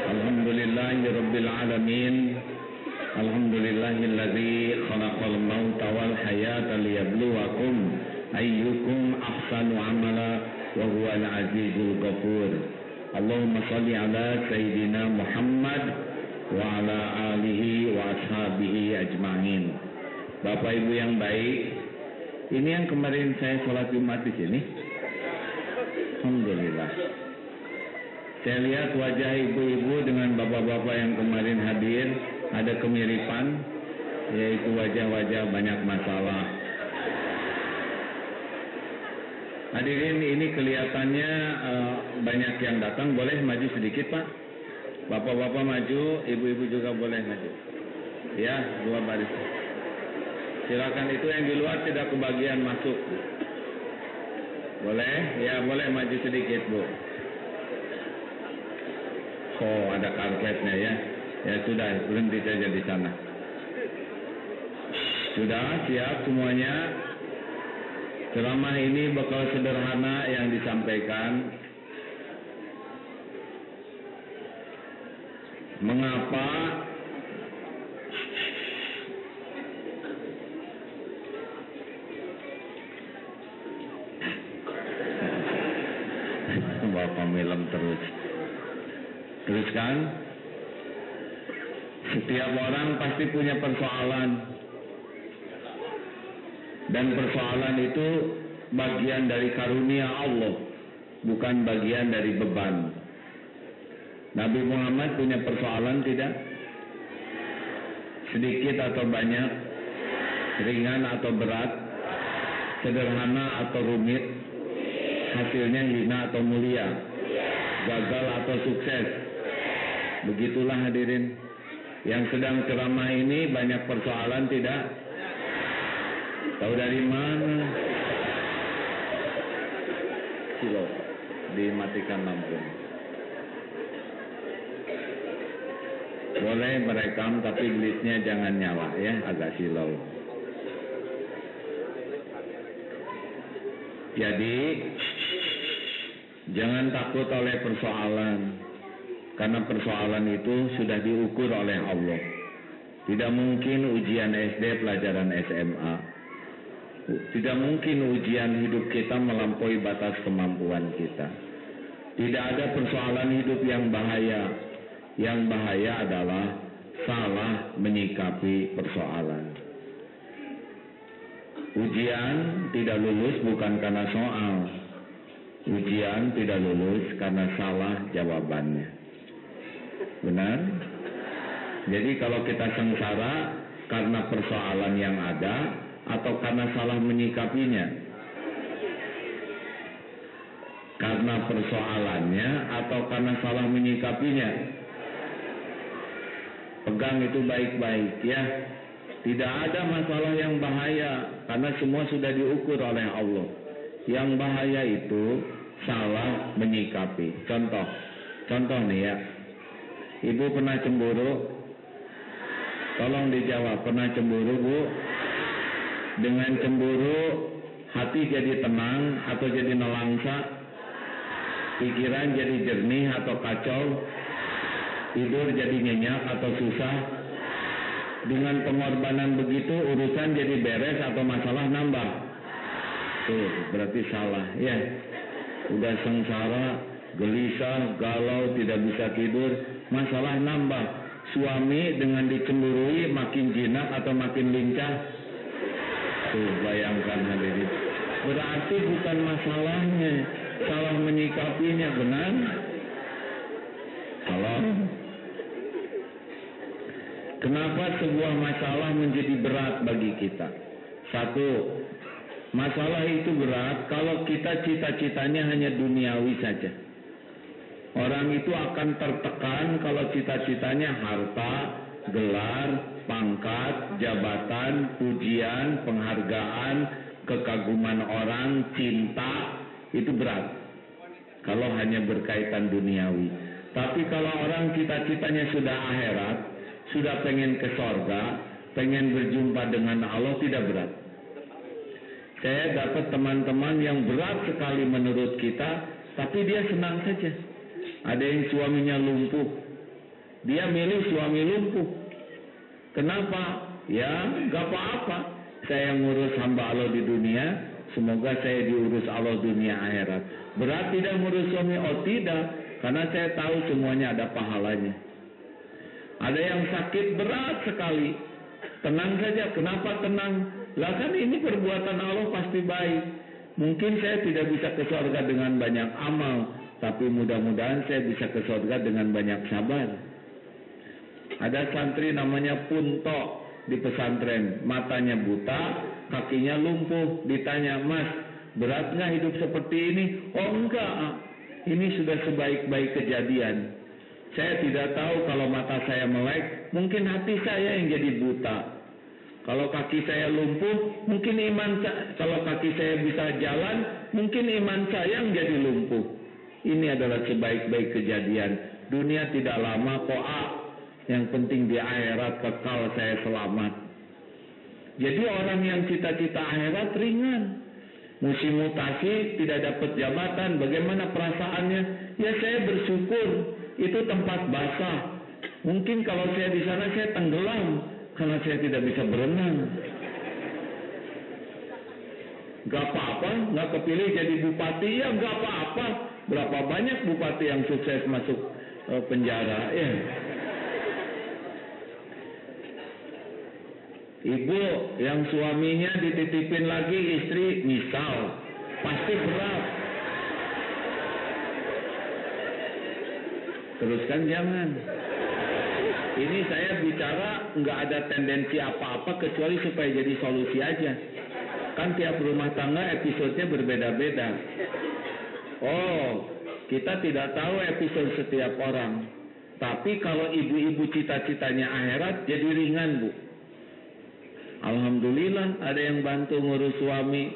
Alhamdulillahirabbil alamin. Alhamdulillahilladzi khalaqal mauta wal hayata liyabluwakum ayyukum ahsanu amala wa huwal azizul ghafur. Allahumma shalli ala sayyidina Muhammad wa ala alihi wa ashabihi ajma'in. Bapak Ibu yang baik, ini yang kemarin saya sholat Jumat di sini. Alhamdulillah. Saya lihat wajah ibu-ibu dengan bapak-bapak yang kemarin hadir ada kemiripan, yaitu wajah-wajah banyak masalah. Hadirin, ini kelihatannya banyak yang datang. Boleh maju sedikit, Pak? Bapak-bapak maju, ibu-ibu juga boleh maju. Ya, dua baris. Silakan, itu yang di luar tidak kebagian masuk. Boleh? Ya, boleh maju sedikit, Bu. Oh, ada karpetnya ya. Ya sudah, berhenti saja di sana. Sudah siap semuanya? Ceramah ini bakal sederhana yang disampaikan. Mengapa Bapak milam terus? Teruskan. Setiap orang pasti punya persoalan. Dan persoalan itu bagian dari karunia Allah, bukan bagian dari beban. Nabi Muhammad punya persoalan tidak? Sedikit atau banyak? Ringan atau berat? Sederhana atau rumit? Hasilnya hina atau mulia? Gagal atau sukses? Begitulah hadirin. Yang sedang ceramah ini banyak persoalan tidak? Tahu dari mana? Silo, dimatikan lampu. Boleh merekam tapi listnya jangan nyala ya, agak silau. Jadi jangan takut oleh persoalan, karena persoalan itu sudah diukur oleh Allah. Tidak mungkin ujian SD pelajaran SMA. Tidak mungkin ujian hidup kita melampaui batas kemampuan kita. Tidak ada persoalan hidup yang bahaya. Yang bahaya adalah salah menyikapi persoalan. Ujian tidak lulus bukan karena soal. Ujian tidak lulus karena salah jawabannya. Benar? Jadi kalau kita sengsara karena persoalan yang ada atau karena salah menyikapinya? Karena persoalannya atau karena salah menyikapinya? Pegang itu baik-baik ya. Tidak ada masalah yang bahaya karena semua sudah diukur oleh Allah. Yang bahaya itu salah menyikapi. Contoh nih ya. Ibu pernah cemburu? Tolong dijawab, pernah cemburu, Bu? Dengan cemburu hati jadi tenang atau jadi nelangsa? Pikiran jadi jernih atau kacau? Tidur jadi nyenyak atau susah? Dengan pengorbanan begitu urusan jadi beres atau masalah nambah? Tuh, berarti salah ya. Udah sengsara, gelisah, galau, tidak bisa tidur, masalah nambah. Suami dengan dicemburui makin jinak atau makin lincah? Tuh, bayangkan hadirin. Berarti bukan masalahnya, salah menyikapinya, benar? Halo? Kenapa sebuah masalah menjadi berat bagi kita? Satu, masalah itu berat kalau kita cita-citanya hanya duniawi saja. Orang itu akan tertekan kalau cita-citanya harta, gelar, pangkat, jabatan, pujian, penghargaan, kekaguman orang, cinta, itu berat kalau hanya berkaitan duniawi. Tapi kalau orang cita-citanya sudah akhirat, sudah pengen ke sorga, pengen berjumpa dengan Allah, tidak berat. Saya dapat teman-teman yang berat sekali menurut kita, tapi dia senang saja. Ada yang suaminya lumpuh, dia milih suami lumpuh. Kenapa? Ya, gak apa-apa. Saya ngurus hamba Allah di dunia, semoga saya diurus Allah dunia akhirat. Berat tidak ngurus suami? Oh tidak, karena saya tahu semuanya ada pahalanya. Ada yang sakit berat sekali, tenang saja. Kenapa tenang? Lah kan ini perbuatan Allah pasti baik. Mungkin saya tidak bisa ke surga dengan banyak amal, tapi mudah-mudahan saya bisa ke surga dengan banyak sabar. Ada santri namanya Punto di pesantren, matanya buta, kakinya lumpuh. Ditanya, Mas, berat nggak hidup seperti ini? Oh enggak, ini sudah sebaik-baik kejadian. Saya tidak tahu kalau mata saya melek, mungkin hati saya yang jadi buta. Kalau kaki saya lumpuh, mungkin kalau kaki saya bisa jalan, mungkin iman saya yang jadi lumpuh. Ini adalah sebaik-baik kejadian. Dunia tidak lama kok, yang penting di akhirat kekal saya selamat. Jadi orang yang cita-cita akhirat ringan. Musim mutasi tidak dapat jabatan, bagaimana perasaannya? Ya saya bersyukur, itu tempat basah. Mungkin kalau saya di sana saya tenggelam karena saya tidak bisa berenang. Gak apa-apa, gak kepilih jadi bupati, ya gak apa-apa. Berapa banyak bupati yang sukses masuk penjara, ya. Ibu yang suaminya dititipin lagi istri, misal, pasti berat. Teruskan jangan. Ini saya bicara nggak ada tendensi apa-apa kecuali supaya jadi solusi aja. Kan tiap rumah tangga episodenya berbeda-beda. Oh, kita tidak tahu episode setiap orang. Tapi kalau ibu-ibu cita-citanya akhirat jadi ringan, Bu. Alhamdulillah ada yang bantu ngurus suami.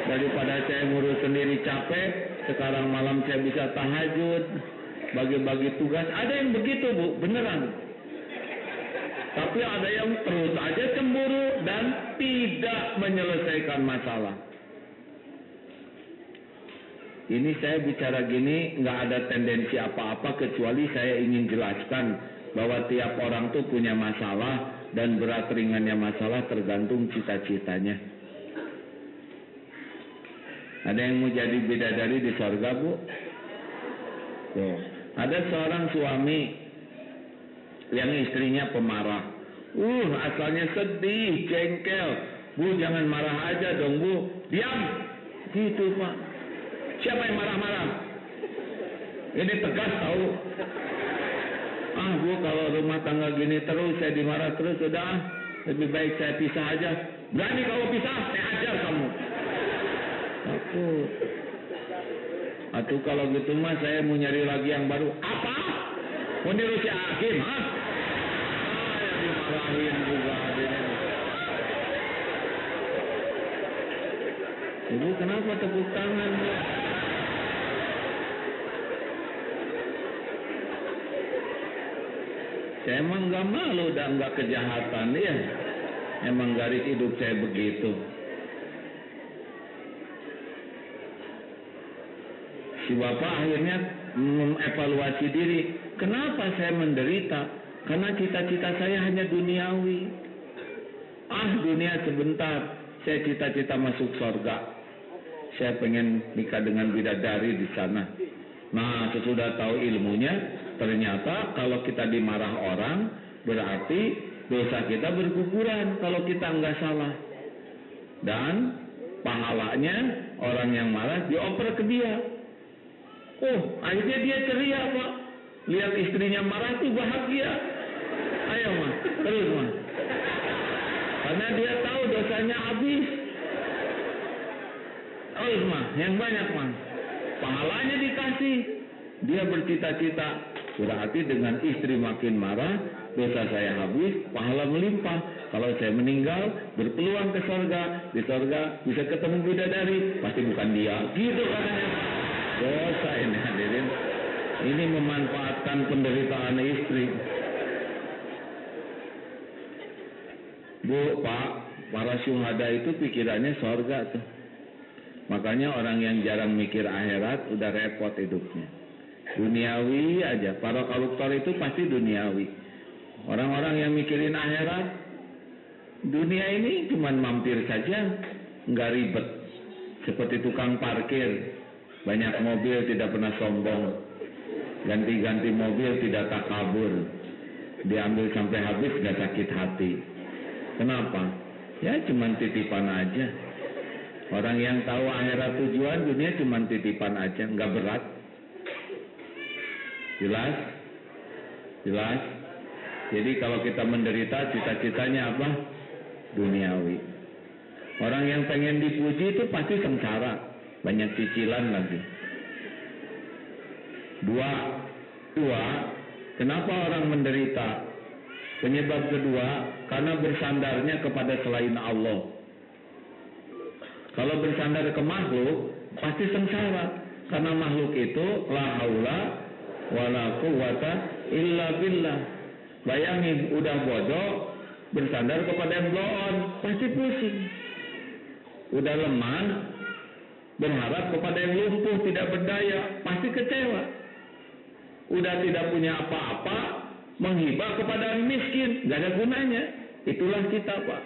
Daripada saya ngurus sendiri capek, sekarang malam saya bisa tahajud, bagi-bagi tugas. Ada yang begitu, Bu, beneran. Tapi ada yang terus aja cemburu dan tidak menyelesaikan masalah. Ini saya bicara gini nggak ada tendensi apa-apa kecuali saya ingin jelaskan bahwa tiap orang tuh punya masalah dan berat ringannya masalah tergantung cita-citanya. Ada yang mau jadi bidadari di surga, Bu? Tuh. Ada seorang suami yang istrinya pemarah. Asalnya sedih, jengkel. Bu, jangan marah aja dong, Bu. Diam. Gitu, Pak. Siapa yang marah-marah? Ini tegas tahu. Bu, kalau rumah tangga gini terus, saya dimarah terus, sudah. Lebih baik saya pisah aja. Berani kalau pisah, saya ajar kamu. Takut. Atau kalau gitu mas, saya mau nyari lagi yang baru. Apa? Mau niru si Hakim, ha? Yang dimarahin juga. Ibu kenapa tepuk tangan? Saya emang gak malu dan gak kejahatan, ya. Emang garis hidup saya begitu. Si bapak akhirnya mengevaluasi diri. Kenapa saya menderita? Karena cita-cita saya hanya duniawi. Dunia sebentar. Saya cita-cita masuk surga. Saya pengen nikah dengan bidadari di sana. Nah, sesudah tahu ilmunya, ternyata kalau kita dimarah orang, berarti dosa kita berguguran kalau kita nggak salah. Dan pahalanya orang yang marah dioper ke dia. Akhirnya dia ceria, Pak. Lihat istrinya marah tuh bahagia. Ayo, Mas. Terus, Mas. Karena dia tahu dosanya habis. Terus, Mas. Yang banyak, Mas. Pahalanya dikasih. Dia bercita-cita. Berarti dengan istri makin marah, dosa saya habis, pahala melimpah. Kalau saya meninggal, berpeluang ke surga. Di surga bisa ketemu bidadari. Pasti bukan dia. Gitu katanya. Dosa ini hadirin. Ini memanfaatkan penderitaan istri. Bu, Pak, para syuhada itu pikirannya surga tuh. Makanya orang yang jarang mikir akhirat udah repot hidupnya. Duniawi aja. Para koruptor itu pasti duniawi. Orang-orang yang mikirin akhirat, dunia ini cuman mampir saja, nggak ribet. Seperti tukang parkir, banyak mobil tidak pernah sombong, ganti-ganti mobil tidak takabur, diambil sampai habis nggak sakit hati. Kenapa? Ya cuman titipan aja. Orang yang tahu akhirat tujuan, dunia cuman titipan aja, nggak berat. Jelas? Jelas? Jadi kalau kita menderita, cita-citanya apa? Duniawi. Orang yang pengen dipuji itu pasti sengsara, banyak cicilan lagi. Dua, kenapa orang menderita? Penyebab kedua, karena bersandarnya kepada selain Allah. Kalau bersandar ke makhluk, pasti sengsara. Karena makhluk itu la haula wala quwwata illa billah. Bayangin, udah bodoh, bersandar kepada yang blow on, pasti pusing. Udah lemah, berharap kepada yang lumpuh, tidak berdaya, pasti kecewa. Udah tidak punya apa-apa, menghibah kepada yang miskin, gak ada gunanya. Itulah kita, Pak.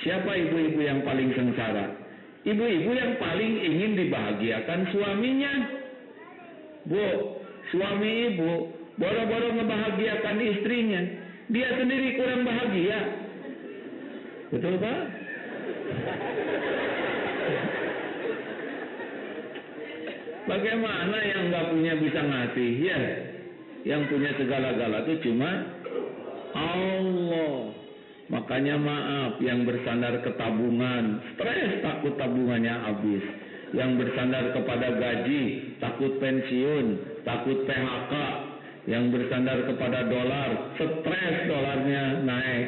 Siapa ibu-ibu yang paling sengsara? Ibu-ibu yang paling ingin dibahagiakan suaminya. Bu, suami ibu boro-boro ngebahagiakan istrinya, dia sendiri kurang bahagia. Betul, Pak? Bagaimana yang nggak punya bisa ngasih? Ya, yang punya segala-gala itu cuma Allah. Makanya maaf, yang bersandar ke tabungan, stres takut tabungannya habis. Yang bersandar kepada gaji, takut pensiun, takut PHK. Yang bersandar kepada dolar, stres dolarnya naik.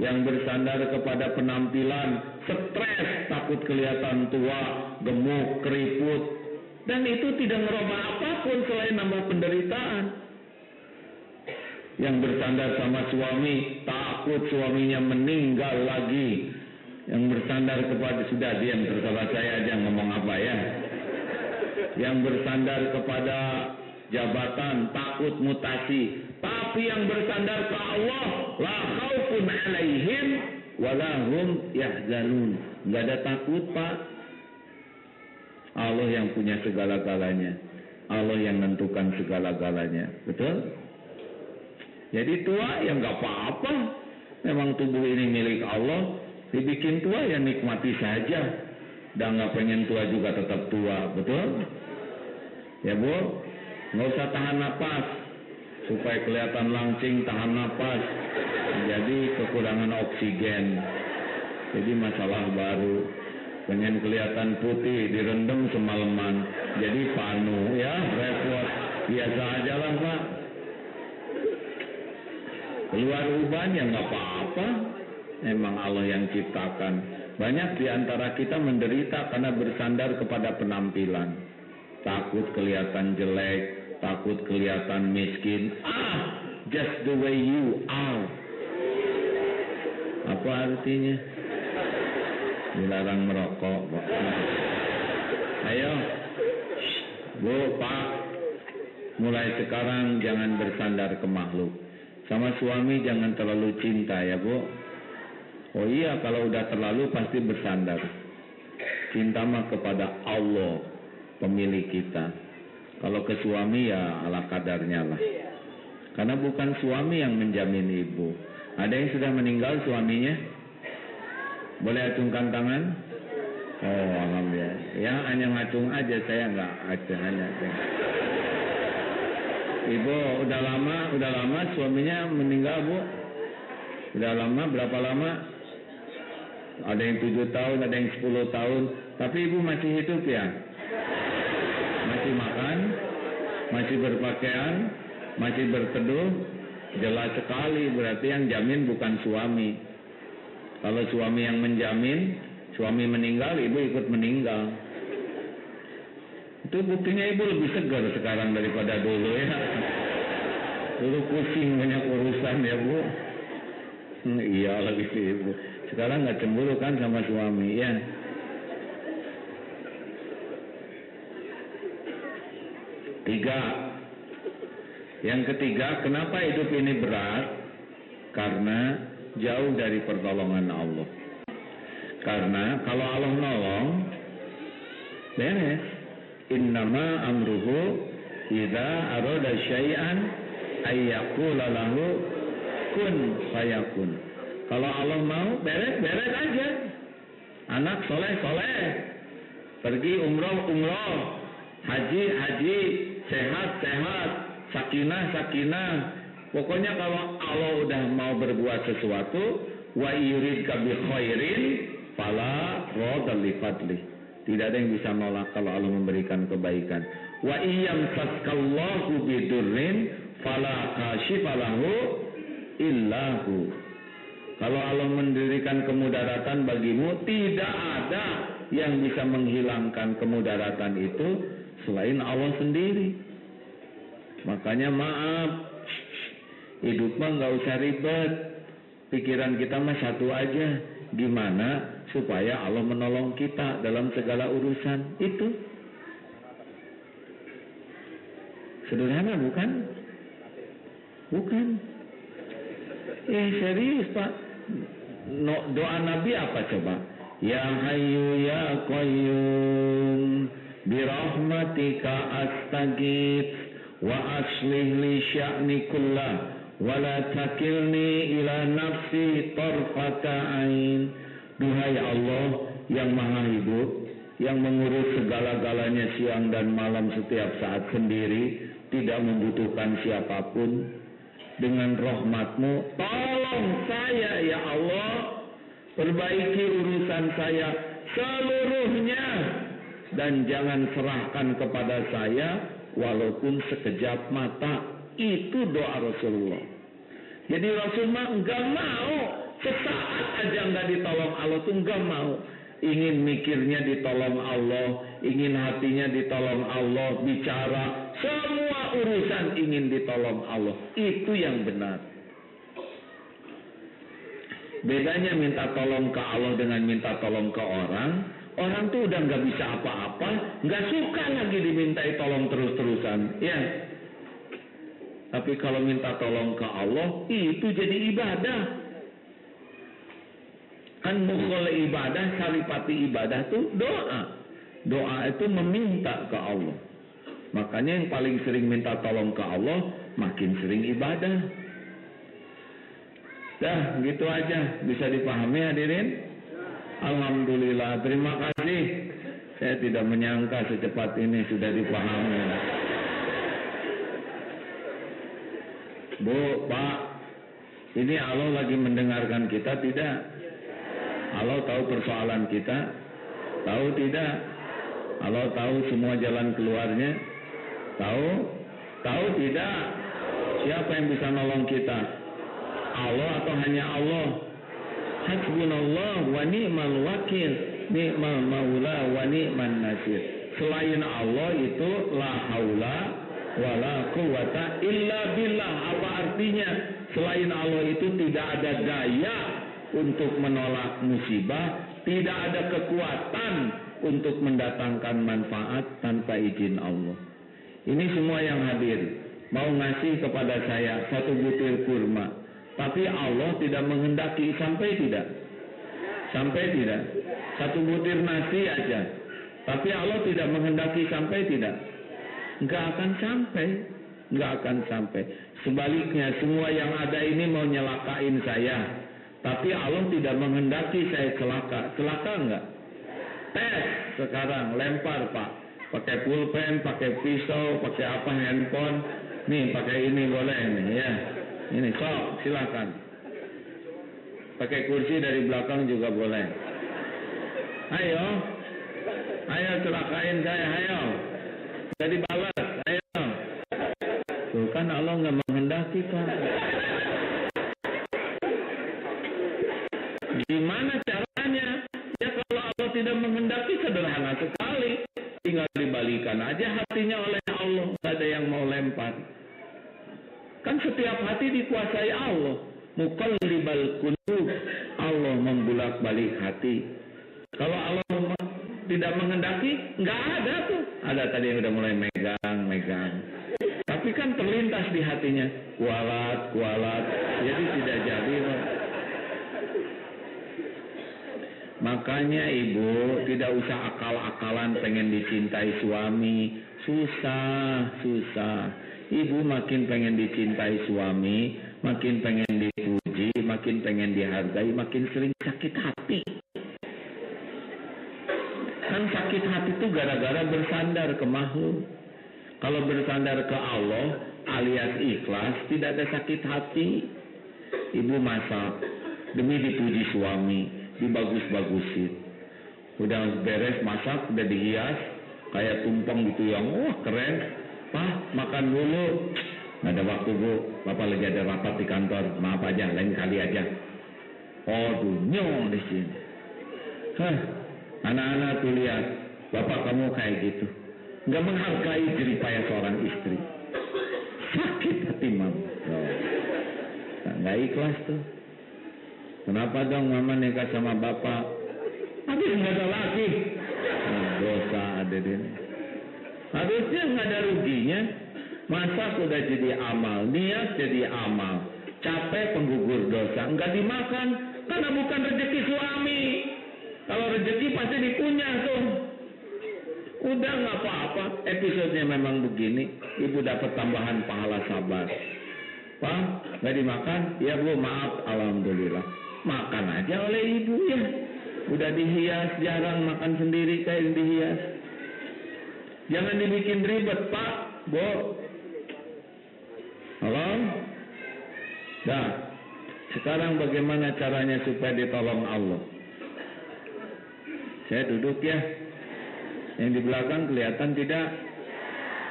Yang bersandar kepada penampilan, stres, takut kelihatan tua, gemuk, keriput. Dan itu tidak merubah apapun selain nambah penderitaan. Yang bersandar sama suami, takut suaminya meninggal lagi. Yang bersandar kepada, sudah diam, terserah saya aja ngomong apa ya. Yang bersandar kepada jabatan, takut mutasi. Tapi yang bersandar ke Allah, la khaufun alaihim walahum yahzanun. Enggak ada takut, Pak. Allah yang punya segala-galanya. Allah yang menentukan segala-galanya. Betul? Jadi tua ya nggak apa-apa. Memang tubuh ini milik Allah. Dibikin tua ya nikmati saja. Dan nggak pengen tua juga tetap tua. Betul? Ya Bu? Nggak usah tahan napas. Supaya kelihatan langsing, tahan napas. Jadi kekurangan oksigen. Jadi masalah baru. Pengen kelihatan putih, direndam semalaman. Jadi panu, ya repot. Biasa aja lah, Pak. Keluar uban ya nggak apa-apa. Memang Allah yang ciptakan. Banyak di antara kita menderita karena bersandar kepada penampilan. Takut kelihatan jelek, takut kelihatan miskin. Just the way you are. Apa artinya? Dilarang merokok, Pak. Ayo, Bu, Pak, mulai sekarang jangan bersandar ke makhluk. Sama suami jangan terlalu cinta ya, Bu. Oh iya, kalau udah terlalu pasti bersandar. Cinta mah kepada Allah, pemilik kita. Kalau ke suami ya ala kadarnya lah. Karena bukan suami yang menjamin ibu. Ada yang sudah meninggal suaminya? Boleh acungkan tangan? Oh, alhamdulillah. Ya, hanya ngacung aja, saya nggak acung, hanya. Ibu, udah lama suaminya meninggal, Bu? Udah lama, berapa lama? Ada yang 7 tahun, ada yang 10 tahun. Tapi ibu masih hidup ya? Masih makan? Masih berpakaian? Masih berteduh? Jelas sekali, berarti yang jamin bukan suami. Kalau suami yang menjamin, suami meninggal, ibu ikut meninggal. Itu buktinya ibu lebih segar sekarang daripada dulu ya. Dulu pusing banyak urusan ya, Bu. Iya lagi sih ibu. Sekarang nggak cemburu kan sama suami ya. 3. Yang ketiga, kenapa hidup ini berat? Karena jauh dari pertolongan Allah. Karena kalau Allah nolong, beres. Innama amruhu idza arada syai'an ayyaqula lahu kun fayakun. Kalau Allah mau, beres aja. Anak soleh, pergi umroh, haji, sehat, sakinah. Pokoknya kalau Allah udah mau berbuat sesuatu, wa yuridka bi khairin fala radda li fadli. Tidak ada yang bisa nolak kalau Allah memberikan kebaikan. Wa iyam taskallahu bidurrin fala kashifa lahu illahu. Kalau Allah mendirikan kemudaratan bagimu, tidak ada yang bisa menghilangkan kemudaratan itu selain Allah sendiri. Makanya maaf, hidup mah nggak usah ribet. Pikiran kita mah satu aja, gimana supaya Allah menolong kita dalam segala urusan. Itu sederhana bukan? Bukan. Serius Pak. Doa Nabi apa coba? Ya Hayyu Ya Qayyum birahmatika astaghits wa aslih li sya'ni kullah wa la takilni ila nafsi tarfata ain. Duhai Allah yang maha hidup, yang mengurus segala-galanya siang dan malam setiap saat sendiri, tidak membutuhkan siapapun. Dengan rahmat-Mu, tolong saya ya Allah, perbaiki urusan saya seluruhnya, dan jangan serahkan kepada saya walaupun sekejap mata. Itu doa Rasulullah. Jadi Rasulullah enggak mau sesaat aja enggak ditolong Allah tuh enggak mau. Ingin mikirnya ditolong Allah, ingin hatinya ditolong Allah, bicara, semua urusan ingin ditolong Allah. Itu yang benar. Bedanya minta tolong ke Allah dengan minta tolong ke orang. Orang tuh udah nggak bisa apa-apa, nggak suka lagi dimintai tolong terus-terusan, ya. Tapi kalau minta tolong ke Allah, itu jadi ibadah. Kan mukhul ibadah, saripati ibadah itu doa. Doa itu meminta ke Allah. Makanya yang paling sering minta tolong ke Allah, makin sering ibadah. Dah, gitu aja. Bisa dipahami hadirin? Alhamdulillah, terima kasih. Saya tidak menyangka secepat ini sudah dipahami. Bu, Pak, ini Allah lagi mendengarkan kita tidak? Allah tahu persoalan kita? Tahu tidak? Allah tahu semua jalan keluarnya? Tahu? Tahu tidak? Siapa yang bisa nolong kita? Allah atau hanya Allah? Hasbunallah wa ni'mal wakil, ni'mal maula wa ni'man nasir. Selain Allah itu la haula wala quwata illa billah. Apa artinya? Selain Allah itu tidak ada daya untuk menolak musibah, tidak ada kekuatan untuk mendatangkan manfaat tanpa izin Allah. Ini semua yang hadir mau ngasih kepada saya 1 butir kurma, tapi Allah tidak menghendaki, sampai tidak? Sampai tidak? 1 butir nasi aja, tapi Allah tidak menghendaki, sampai tidak? Enggak akan sampai. Enggak akan sampai. Sebaliknya, semua yang ada ini mau nyelakain saya, tapi Allah tidak menghendaki saya celaka. Celaka enggak? Tes sekarang, lempar Pak. Pakai pulpen, pakai pisau, pakai apa, handphone. Nih, pakai ini boleh nih ya. Ini sok, silakan. Pakai kursi dari belakang juga boleh. Ayo. Ayo celakain saya, ayo. Jadi balas, ayo. Tuh kan Allah nggak menghendaki Pak. Gimana caranya? Ya kalau Allah tidak menghendaki, sederhana sekali. Tinggal dibalikan aja hatinya oleh Allah. Tidak ada yang mau lempar. Kan setiap hati dikuasai Allah. Muqallibal qulub. Allah membulak-balik hati. Kalau Allah tidak mengendaki, nggak ada tuh. Ada tadi yang udah mulai megang. Tapi kan terlintas di hatinya, kualat. Jadi tidak jadi. Makanya ibu tidak usah akal-akalan pengen dicintai suami. Susah. Ibu makin pengen dicintai suami, makin pengen dipuji, makin pengen dihargai, makin sering sakit hati. Kan sakit hati itu gara-gara bersandar ke makhluk. Kalau bersandar ke Allah alias ikhlas, tidak ada sakit hati. Ibu masak demi dipuji suami, dibagus-bagusin. Udah beres masak, udah dihias kayak tumpeng gitu yang wah keren. Pak, makan dulu. Nggak ada waktu bu, bapak lagi ada rapat di kantor. Maaf aja, lain kali aja. Oh, nyong di sini. Anak-anak tuh lihat, bapak kamu kayak gitu. Nggak menghargai jeripaya seorang istri. Sakit hati mam. Nggak ikhlas tuh. Kenapa dong mama nikah sama bapak? Habis nggak ada lagi. Dosa ada ini. Harusnya nggak ada ruginya. Masa sudah jadi amal, niat jadi amal, capek penggugur dosa, nggak dimakan karena bukan rezeki suami. Kalau rezeki pasti dikunyah tuh. Udah nggak apa-apa, episodenya memang begini. Ibu dapat tambahan pahala sabar. Pak, nggak dimakan? Ya bu, maaf, alhamdulillah. Makan aja oleh ibu ya. Udah dihias, jarang makan sendiri kayak yang dihias. Jangan dibikin ribet, Pak, Bu. Halo? Nah, sekarang bagaimana caranya supaya ditolong Allah? Saya duduk ya. Yang di belakang kelihatan tidak?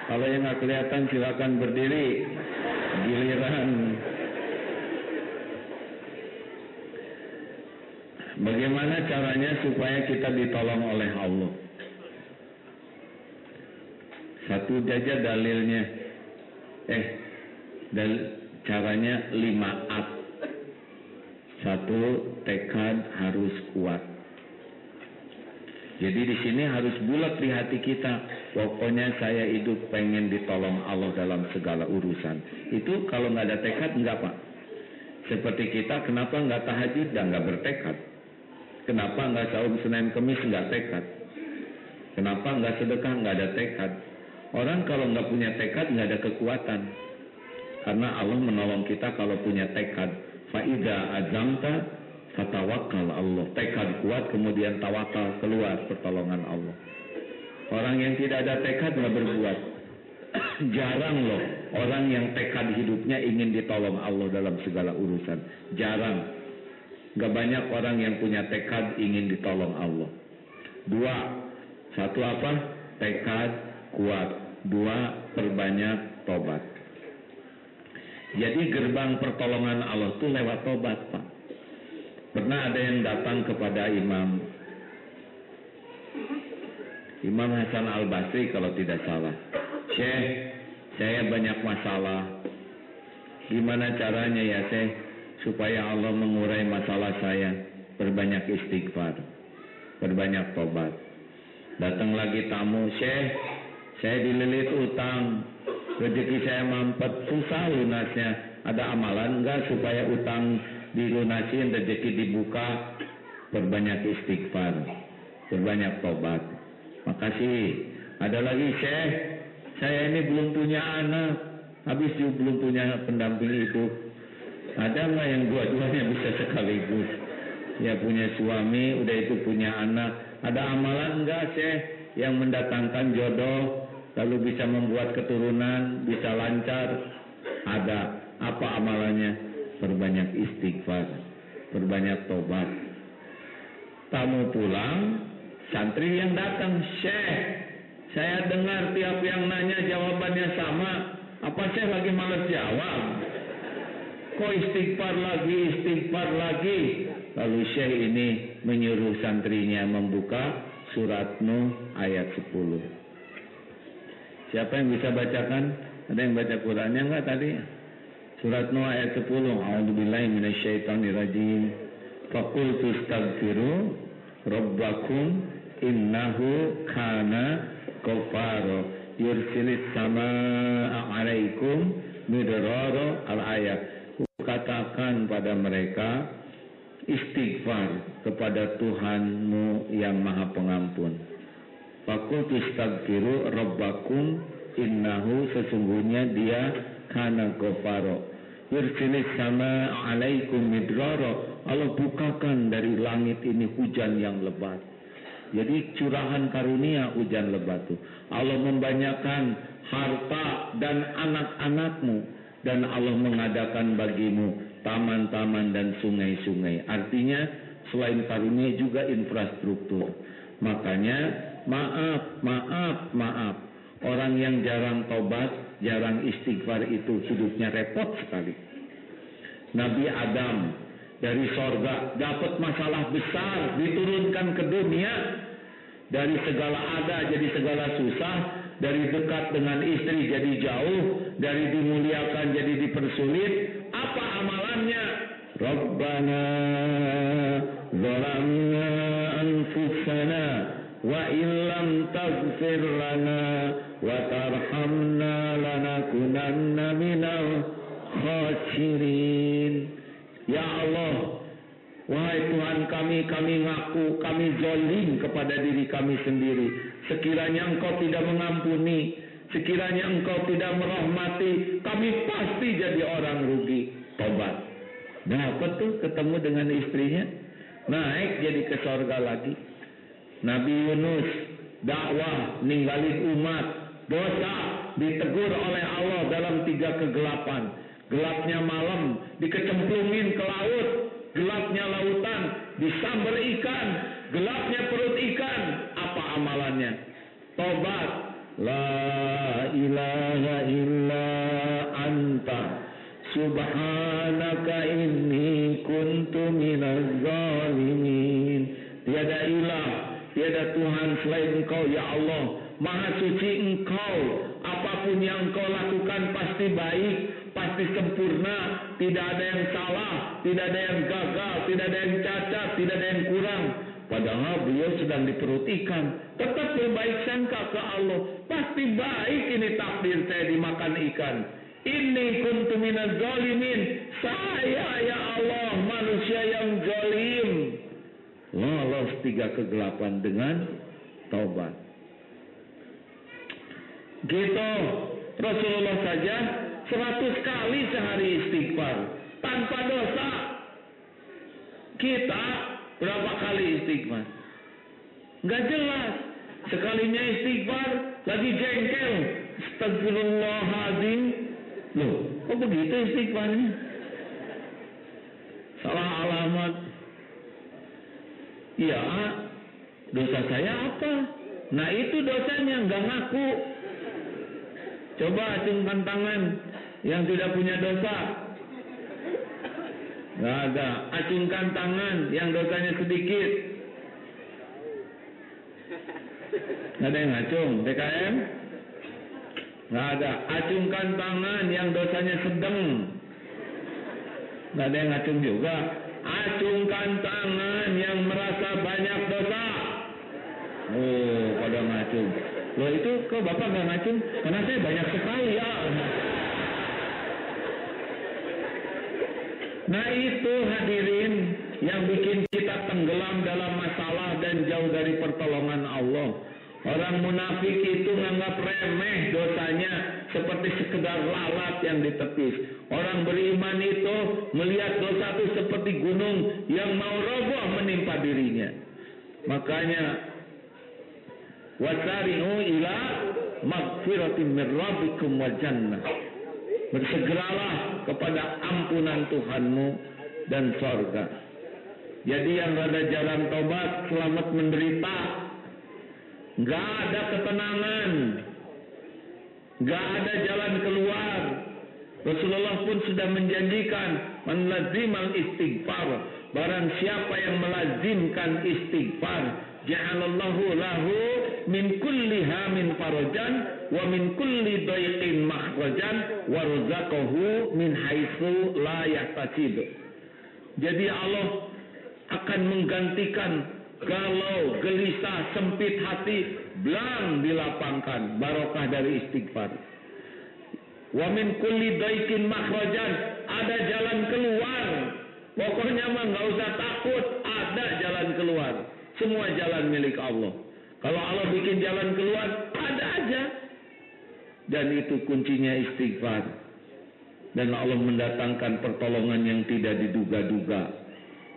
Kalau yang nggak kelihatan silakan berdiri. Giliran. Bagaimana caranya supaya kita ditolong oleh Allah? Satu aja dalilnya. Caranya 5A. Satu, tekad harus kuat. Jadi di sini harus bulat di hati kita. Pokoknya saya hidup pengen ditolong Allah dalam segala urusan. Itu kalau nggak ada tekad nggak Pak. Seperti kita, kenapa nggak tahajud dan nggak bertekad? Kenapa nggak sahur Senin Kemis nggak tekad? Kenapa nggak sedekah nggak ada tekad? Orang kalau nggak punya tekad nggak ada kekuatan. Karena Allah menolong kita kalau punya tekad. Fa'idha azamta fatawakkal Allah. Tekad kuat kemudian tawakal, keluar pertolongan Allah. Orang yang tidak ada tekad nggak berbuat. Jarang loh orang yang tekad hidupnya ingin ditolong Allah dalam segala urusan. Jarang. Nggak banyak orang yang punya tekad ingin ditolong Allah. 2. Satu apa? Tekad kuat. 2, perbanyak tobat. Jadi gerbang pertolongan Allah itu lewat tobat, Pak. Pernah ada yang datang kepada Imam Hasan Al-Basri kalau tidak salah. Syekh, saya banyak masalah. Gimana caranya ya Syekh supaya Allah mengurai masalah saya? Perbanyak istighfar, perbanyak tobat. Datang lagi tamu, Syekh, saya dililit utang, rezeki saya mampet, susah lunasnya. Ada amalan enggak supaya utang dilunasin, rezeki dibuka? Perbanyak istighfar, perbanyak tobat. Makasih. Ada lagi, Syekh, saya ini belum punya anak, habis juga belum punya pendamping hidup. Ada nggak yang dua-duanya bisa sekaligus? Ya punya suami, udah itu punya anak. Ada amalan enggak, Syekh, yang mendatangkan jodoh? Lalu bisa membuat keturunan, bisa lancar. Ada. Apa amalannya? Perbanyak istighfar, perbanyak tobat. Tamu pulang, santri yang datang, Syekh, saya dengar tiap yang nanya jawabannya sama. Apa Syekh lagi malas jawab? Kok istighfar lagi? Lalu Syekh ini menyuruh santrinya membuka surat Nuh ayat 10. Siapa yang bisa bacakan? Ada yang baca Qurannya enggak tadi? Surat Nuh ayat 10. A'udzubillahi minasyaitonirrajim. Faqultu astaghfiru rabbakum innahu kana ghafara yursilis samaa 'alaikum midrara al-ayat. Katakan pada mereka istighfar kepada Tuhanmu yang Maha Pengampun. Faqultu astaghfiru rabbakum innahu sesungguhnya dia kana ghafara yursilis samaa 'alaikum midrara. Allah bukakan dari langit ini hujan yang lebat. Jadi curahan karunia hujan lebat itu. Allah membanyakan harta dan anak-anakmu. Dan Allah mengadakan bagimu taman-taman dan sungai-sungai. Artinya selain karunia juga infrastruktur. Makanya maaf. Orang yang jarang tobat, jarang istighfar itu hidupnya repot sekali. Nabi Adam dari sorga dapat masalah besar, diturunkan ke dunia. Dari segala ada jadi segala susah. Dari dekat dengan istri jadi jauh, dari dimuliakan jadi dipersulit. Apa amalannya? Rabbana zalamna anfusana wa illam taghfir lana wa tarhamna lanakunanna minal khasirin. Ya Allah, wahai Tuhan kami ngaku kami zalim kepada diri kami sendiri. Sekiranya Engkau tidak mengampuni, sekiranya Engkau tidak merahmati, kami pasti jadi orang rugi. Tobat. Dapat tuh ketemu dengan istrinya, naik jadi ke sorga lagi. Nabi Yunus dakwah ninggalin umat, dosa, ditegur oleh Allah dalam 3 kegelapan. Gelapnya malam dikecemplungin ke laut, gelapnya lautan disambar ikan, gelapnya perut ikan. Apa amalannya? Tobat. La ilaha illa anta subhanaka inni kuntu minaz zalimin. Tiada ilah, tiada Tuhan selain Engkau ya Allah. Maha suci Engkau. Apapun yang Engkau lakukan pasti baik, pasti sempurna. Tidak ada yang salah, tidak ada yang gagal, tidak ada yang cacat, tidak ada yang kurang. Padahal beliau sedang di perut ikan. Tetap berbaik sangka ke Allah. Pasti baik ini takdir saya dimakan ikan. Inni kuntu minaz zalimin. Saya ya Allah manusia yang zalim. Lolos 3 kegelapan dengan taubat. Gitu. Rasulullah saja 100 kali sehari istighfar tanpa dosa. Kita berapa kali istighfar? Gak jelas. Sekalinya istighfar lagi jengkel. Astagfirullahaladzim. Loh, kok begitu istighfarnya? Salah alamat. Ya, dosa saya apa? Nah itu dosanya, gak ngaku. Coba acungkan tangan yang tidak punya dosa. Gak ada. Acungkan tangan yang dosanya sedikit. Gak ada yang ngacung. DKM? Gak ada. Acungkan tangan yang dosanya sedang. Gak ada yang ngacung juga. Acungkan tangan yang merasa banyak dosa. Oh, pada ngacung. Loh itu kok Bapak gak ngacung? Karena saya banyak sekali ya. Nah itu hadirin yang bikin kita tenggelam dalam masalah dan jauh dari pertolongan Allah. Orang munafik itu menganggap remeh dosanya seperti sekedar lalat yang ditepis. Orang beriman itu melihat dosa itu seperti gunung yang mau roboh menimpa dirinya. Makanya wasari'u ila magfiratin min rabbikum wa jannah. Bersegeralah kepada ampunan Tuhanmu dan sorga. Jadi yang ada jalan tobat selamat menderita. Gak ada ketenangan. Gak ada jalan keluar. Rasulullah pun sudah menjanjikan man lazimal istighfar. Barang siapa yang melazimkan istighfar, ja'alallahu lahu min kulli hamin farajan wa min kulli dayqin makhrajan wa razaqahu min haitsu la yahtasib. Jadi Allah akan menggantikan galau, gelisah, sempit hati, blang dilapangkan, barokah dari istighfar. Wa min kulli daikin makhrajan, ada jalan keluar. Pokoknya mah nggak usah takut, ada jalan keluar. Semua jalan milik Allah. Kalau Allah bikin jalan keluar, ada aja. Dan itu kuncinya istighfar. Dan Allah mendatangkan pertolongan yang tidak diduga-duga.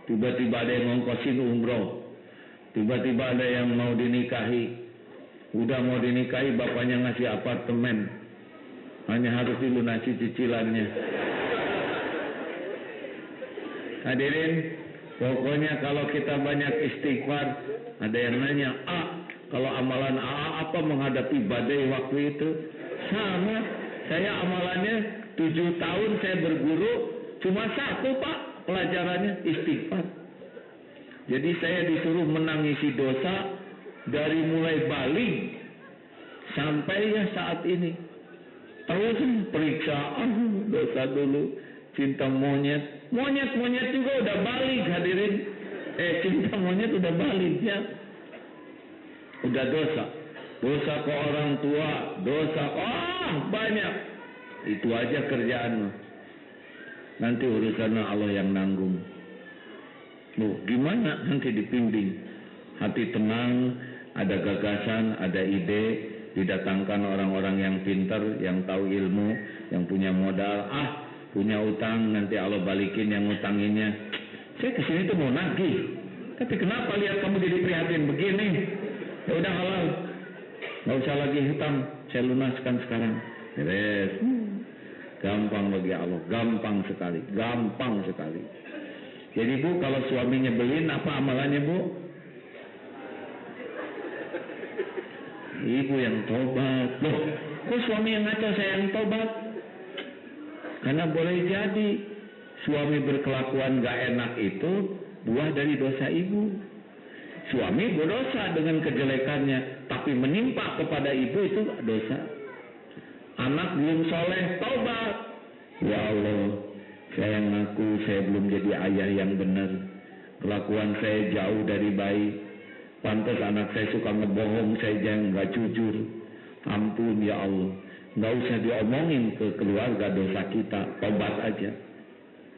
Tiba-tiba ada yang ngongkosin umroh. Tiba-tiba ada yang mau dinikahi. Udah mau dinikahi, bapaknya ngasih apartemen. Hanya harus dilunasi cicilannya. Hadirin, pokoknya kalau kita banyak istighfar, ada yang nanya, kalau amalan apa menghadapi badai waktu itu? Sama, saya amalannya 7 tahun saya berguru, cuma 1 Pak pelajarannya, istighfar. Jadi saya disuruh menangisi dosa dari mulai balik sampai ya saat ini. Terus periksaan dosa dulu, cinta monyet juga udah balik hadirin. Cinta monyet udah balik ya. Udah dosa ke orang tua, dosa banyak. Itu aja kerjaan. Nanti urusannya Allah yang nanggung. Gimana nanti dibimbing? Hati tenang, ada gagasan, ada ide, didatangkan orang-orang yang pintar, yang tahu ilmu, yang punya modal. Punya utang, nanti Allah balikin yang ngutanginnya. Saya kesini tuh mau nagih, tapi kenapa lihat kamu jadi prihatin begini? Ya udah halal, nggak usah lagi hutang, saya lunaskan sekarang. Beres. Gampang bagi Allah, gampang sekali. Jadi Bu, kalau suami nyebelin, apa amalannya Bu? Ibu yang tobat. Loh, kok suami yang ngaco, saya yang tobat? Karena boleh jadi suami berkelakuan gak enak itu buah dari dosa ibu. Suami berdosa dengan kejelekannya, tapi menimpa kepada ibu itu dosa. Anak belum soleh, taubat. Ya Allah, saya ngaku saya belum jadi ayah yang benar. Kelakuan saya jauh dari baik. Pantas anak saya suka ngebohong, saya jangan gak jujur. Ampun ya Allah. Nggak usah diomongin ke keluarga dosa kita, tobat aja.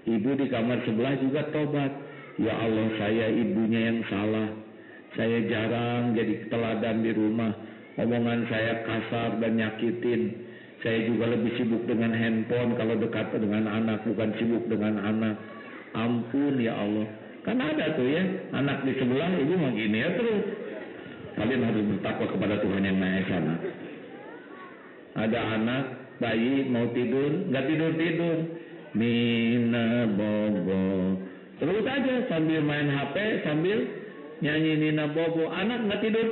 Ibu di kamar sebelah juga tobat. Ya Allah, saya ibunya yang salah. Saya jarang jadi teladan di rumah. Omongan saya kasar dan nyakitin. Saya juga lebih sibuk dengan handphone kalau dekat dengan anak, bukan sibuk dengan anak. Ampun ya Allah. Kan ada tuh ya, anak di sebelah, ibu mau gini ya terus. Kalian harus bertakwa kepada Tuhan yang Maha Esa. Ada anak, bayi mau tidur, nggak tidur. Nina Bobo. Terus aja sambil main HP, sambil nyanyi Nina Bobo. Anak nggak tidur.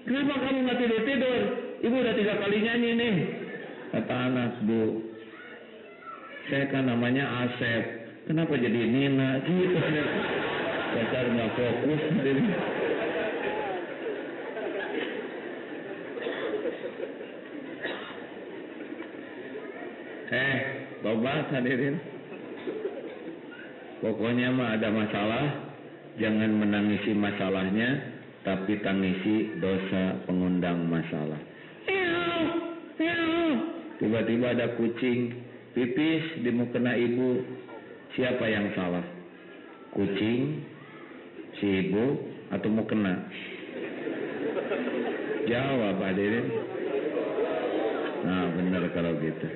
Kenapa kamu nggak tidur? Ibu udah 3 kali nyanyi nih. Kata anak, Bu, saya kan namanya Asep. Kenapa jadi Nina? Gitu. Dasar nggak fokus. Tobat hadirin. Pokoknya mah ada masalah, jangan menangisi masalahnya, tapi tangisi dosa pengundang masalah. Tiba-tiba ada kucing pipis di mukena ibu. Siapa yang salah? Kucing, si ibu, atau mukena? Jawab hadirin. Nah benar kalau gitu.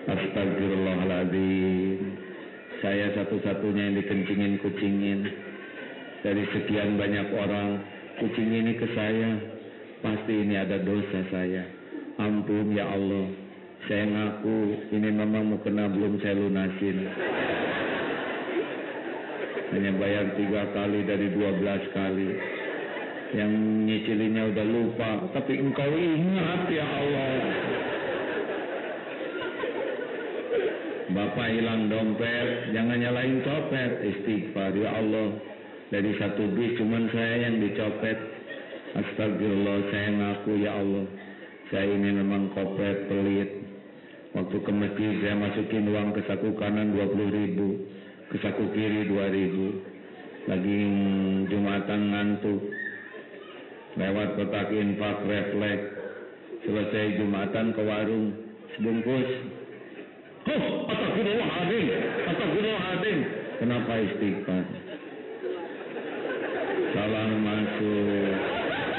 Astagfirullahaladzim. Saya satu-satunya yang dikencingin. Dari sekian banyak orang, kucing ini ke saya. Pasti ini ada dosa saya. Ampun ya Allah. Saya ngaku ini memang mau kena belum saya lunasin. Hanya bayar 3 kali dari 12 kali. Yang nyicilinnya udah lupa. Tapi engkau ingat ya Allah. Bapak hilang dompet, jangan nyalain copet, istighfar ya Allah. Dari 1 bis cuman saya yang dicopet. Astagfirullah, saya ngaku ya Allah. Saya ini memang kopet, pelit. Waktu ke masjid saya masukin uang ke saku kanan 20.000, ke saku kiri 2.000. lagi Jumatan ngantuk, lewat kotak infak refleks, selesai Jumatan ke warung sebungkus. Astagfirullahaladzim. Kenapa istighfar? Salah masuk.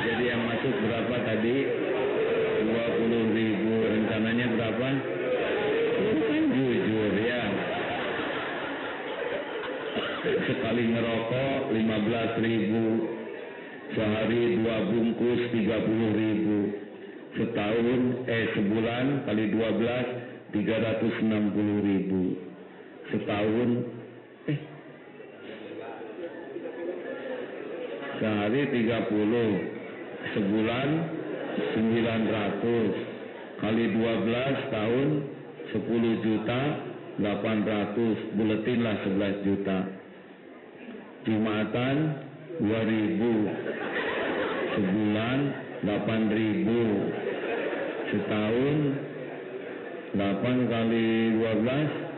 Jadi yang masuk berapa tadi? 20.000. Rencananya berapa? Kan jujur ya. Sekali ngerokok 15.000. Sehari 2 bungkus 30.000. Sebulan kali 12 360.000. Setahun sehari 30, sebulan 900 kali 12 tahun 10 juta 800, buletinlah 11 juta. Jumatan 2.000, sebulan 8.000, setahun 8 kali 12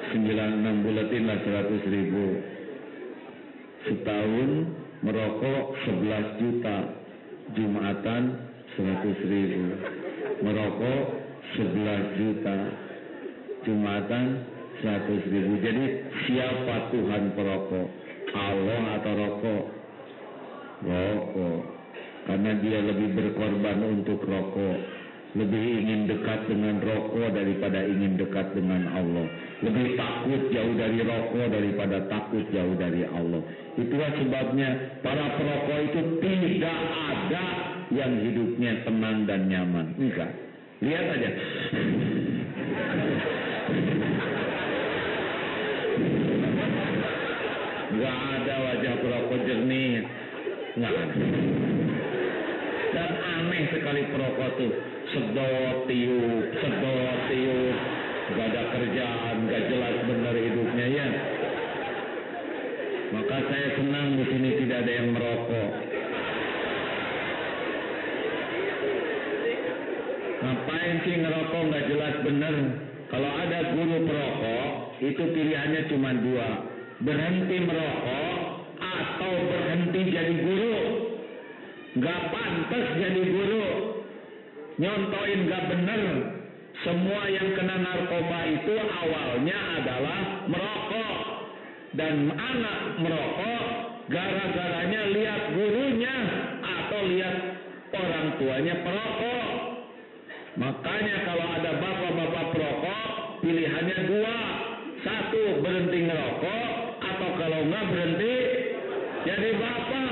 96, buletinlah 100.000. Setahun merokok 11 juta, Jumatan 100.000. Merokok 11 juta, Jumatan 100.000. Jadi siapa Tuhan perokok? Allah atau rokok? Rokok. Karena dia lebih berkorban untuk rokok, lebih ingin dekat dengan rokok daripada ingin dekat dengan Allah, lebih takut jauh dari rokok daripada takut jauh dari Allah. Itulah sebabnya para perokok itu tidak ada yang hidupnya tenang dan nyaman. Enggak. Lihat aja. Enggak ada wajah perokok jernih. Enggak ada. Dan aneh sekali perokok tuh. Sedot tiup, gak ada kerjaan, gak jelas benar hidupnya ya. Maka saya senang di sini tidak ada yang merokok. Ngapain sih ngerokok gak jelas benar? Kalau ada guru perokok, itu pilihannya cuma 2, berhenti merokok atau berhenti jadi guru. Gak pantas jadi guru. Nyontoin gak bener. Semua yang kena narkoba itu awalnya adalah merokok. Dan anak merokok gara-garanya lihat gurunya atau lihat orang tuanya perokok. Makanya kalau ada bapak-bapak perokok, pilihannya 2. 1, berhenti ngerokok, atau kalau nggak berhenti jadi bapak.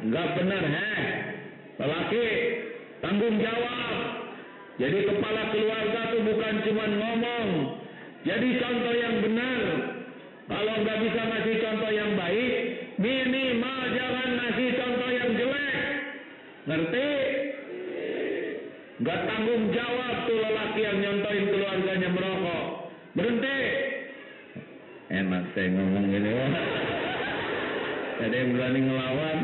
Nggak bener, lelaki tanggung jawab. Jadi kepala keluarga tuh bukan cuma ngomong, jadi contoh yang benar. Kalau nggak bisa ngasih contoh yang baik, minimal jangan ngasih contoh yang jelek. Ngerti? Nggak tanggung jawab tuh lelaki yang nyontohin keluarganya merokok. Berhenti. Enak saya ngomong gini, wah. Ada yang berani ngelawan.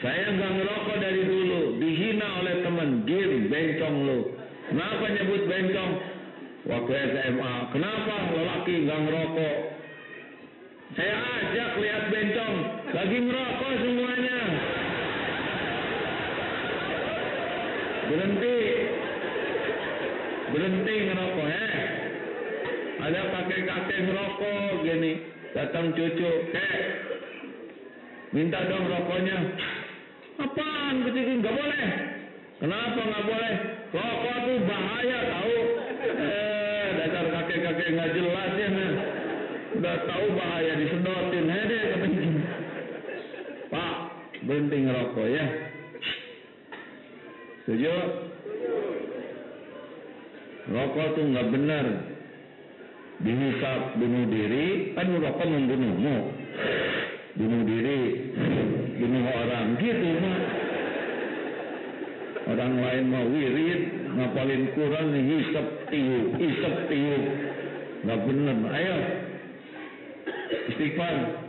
Saya nggak ngerokok dari dulu, dihina oleh teman, bencong lu. Kenapa nyebut bencong? Waktu SMA, kenapa lelaki nggak ngerokok? Saya ajak lihat bencong, lagi ngerokok semuanya. Berhenti ngerokok, Ada kakek-kakek ngerokok gini, datang cucu, minta dong rokoknya. Apaan kecil? Nggak boleh. Kenapa nggak boleh? Rokok tuh bahaya tahu. Dasar kakek-kakek nggak jelas ya. Udah tahu bahaya disedotin deh katanya. Pak, berhenti ngerokok ya. Setuju? Rokok tuh nggak benar. Dihisap bunuh diri, kan rokok membunuhmu. Bunuh diri, bunuh orang gitu mah. Orang lain mau wirid, ngapalin Quran, hisap tiup. Nggak benar. Ayo, istighfar.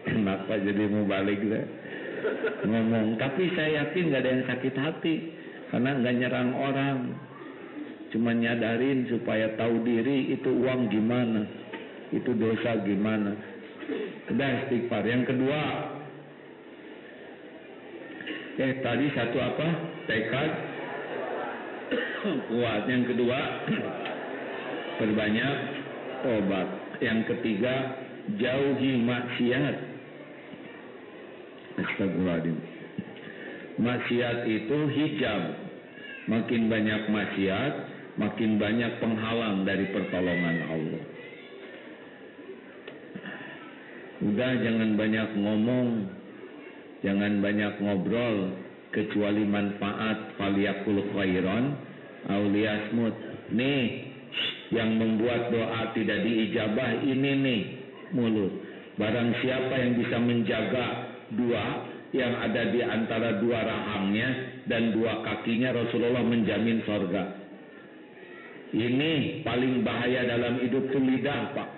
Kenapa jadi mau balik deh? Ngomong, tapi saya yakin nggak ada yang sakit hati. Karena nggak nyerang orang, cuma nyadarin supaya tahu diri itu uang gimana, itu dosa gimana. Udah istighfar. Yang kedua, tadi satu apa? Tekad kuat. Yang kedua, perbanyak tobat. Yang ketiga, jauhi maksiat. Astagfirullahaladzim. Maksiat itu hijab. Makin banyak maksiat, makin banyak penghalang dari pertolongan Allah. Udah, jangan banyak ngomong, jangan banyak ngobrol, kecuali manfaat. Faliyakul khairan aw liyasmut. Nih, yang membuat doa tidak diijabah ini nih, mulut. Barang siapa yang bisa menjaga dua yang ada di antara dua rahangnya dan dua kakinya, Rasulullah menjamin sorga. Ini paling bahaya dalam hidup itu lidah, Pak.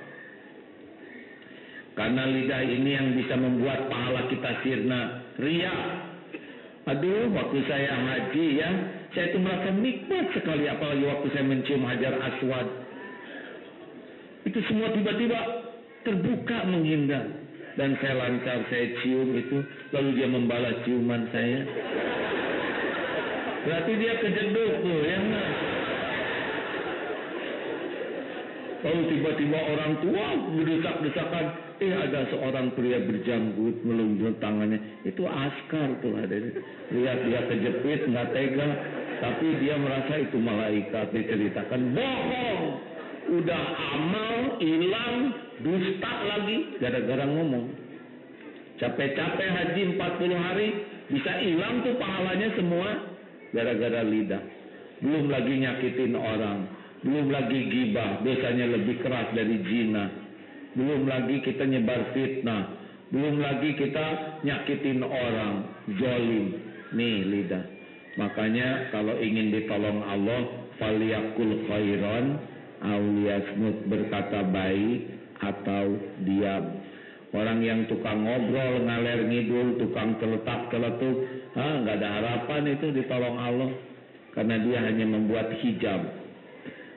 Karena lidah ini yang bisa membuat pahala kita sirna. Ria. Aduh, waktu saya haji ya, saya itu merasa nikmat sekali, apalagi waktu saya mencium Hajar Aswad. Itu semua tiba-tiba terbuka menghindar. Dan saya lancar, saya cium itu, lalu dia membalas ciuman saya. Berarti dia kejeduk tuh, ya enggak? Lalu tiba-tiba orang tua berdesak-desakan, ada seorang pria berjanggut melunjur tangannya. Itu askar tuh ada. Lihat dia kejepit, nggak tega, tapi dia merasa itu malaikat. Diceritakan, bohong. Udah amal, hilang, dusta lagi, gara-gara ngomong. Capek-capek haji 40 hari, bisa hilang tuh pahalanya semua, gara-gara lidah. Belum lagi nyakitin orang, belum lagi gibah, dosanya lebih keras dari zina. Belum lagi kita nyebar fitnah, belum lagi kita nyakitin orang, zalim. Nih lidah. Makanya kalau ingin ditolong Allah, faliyakul khairan auliyasmut, berkata baik atau diam. Orang yang tukang ngobrol, ngaler ngidul, tukang celetak-celetuk, nggak ada harapan itu ditolong Allah. Karena dia hanya membuat hijab.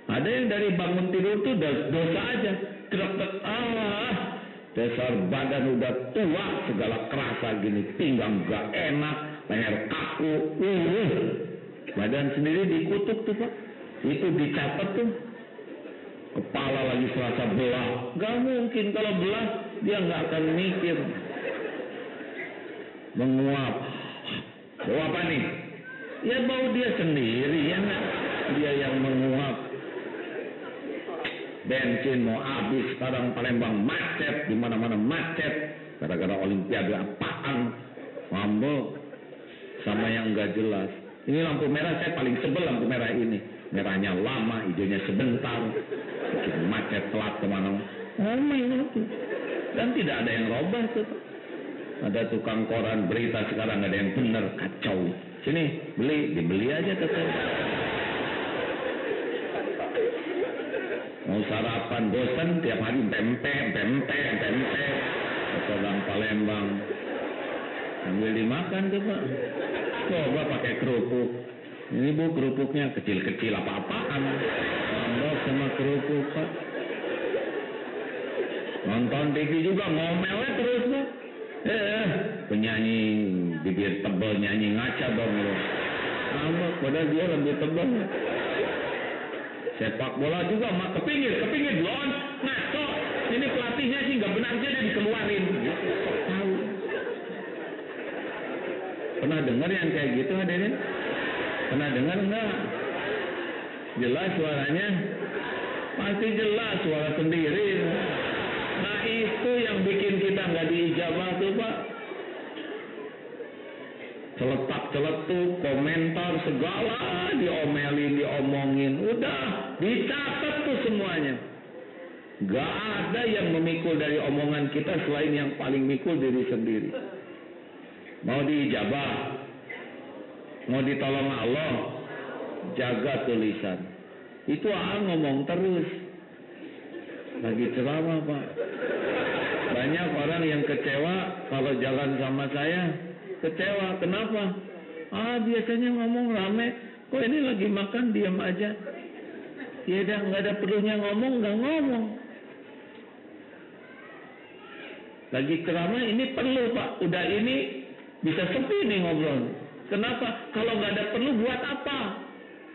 Ada yang dari bangun tidur tuh dosa aja. Dasar badan udah tua, segala kerasa gini, pinggang gak enak, leher kaku, badan sendiri dikutuk tuh Pak. Itu dicatat tuh. Kepala lagi serasa belah. Gak mungkin, kalau belah dia gak akan mikir. Menguap. Bau apa nih? Ya bau dia sendiri ya gak? Dia yang menguap. Bensin mau habis, sekarang Palembang macet, di mana-mana macet. Gara-gara olimpiade apaan? Mambok. Sama yang gak jelas. Ini lampu merah, saya paling sebel lampu merah ini. Merahnya lama, hijaunya sebentar, bikin macet, telat kemana. Dan tidak ada yang robah tuh. Ada tukang koran berita sekarang ada yang benar, kacau. Sini dibeli aja tetap. Mau sarapan bosan tiap hari pempek. Orang Palembang sambil dimakan tuh Pak. Coba pakai kerupuk. Ini Bu, kerupuknya kecil-kecil apa-apaan. Sambal sama kerupuk Pak. Nonton TV juga ngomelnya terus Pak. Penyanyi bibir tebal nyanyi ngaca dong lo. Sambal, padahal dia lebih tebal. Sepak bola juga mak kepinggir lon ngaco. Ini pelatihnya sih nggak benar aja dia dikeluarin. Tahu. Pernah dengar yang kayak gitu hadirin? Pernah dengar enggak? Jelas suaranya? Pasti jelas suara sendiri. Nah itu yang bikin kita nggak diijabah tuh Pak. Celetak-celetuk, komentar segala diomelin, diomongin. Udah, dicatat tuh semuanya. Gak ada yang memikul dari omongan kita selain yang paling mikul diri sendiri. Mau diijabah, mau ditolong Allah, jaga tulisan. Itu ngomong terus. Lagi ceramah Pak. Banyak orang yang kecewa kalau jalan sama saya. Kecewa, kenapa? Biasanya ngomong rame, kok ini lagi makan diam aja. Ya udah, nggak ada perlunya ngomong, nggak ngomong. Lagi ceramah ini perlu Pak, udah ini bisa sepi nih ngobrol. Kenapa? Kalau nggak ada perlu buat apa?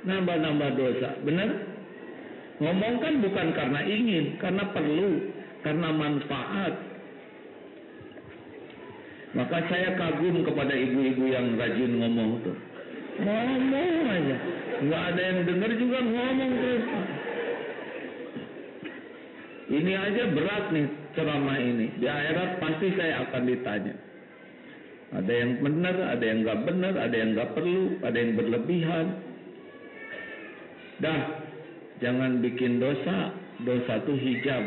Nambah-nambah dosa, benar? Ngomong kan bukan karena ingin, karena perlu, karena manfaat. Maka saya kagum kepada ibu-ibu yang rajin ngomong tuh. Ngomong aja, nggak ada yang dengar juga ngomong terus. Ini aja berat nih ceramah ini. Di akhirat pasti saya akan ditanya. Ada yang benar, ada yang nggak benar, ada yang nggak perlu, ada yang berlebihan. Dah, jangan bikin dosa. Dosa itu hijab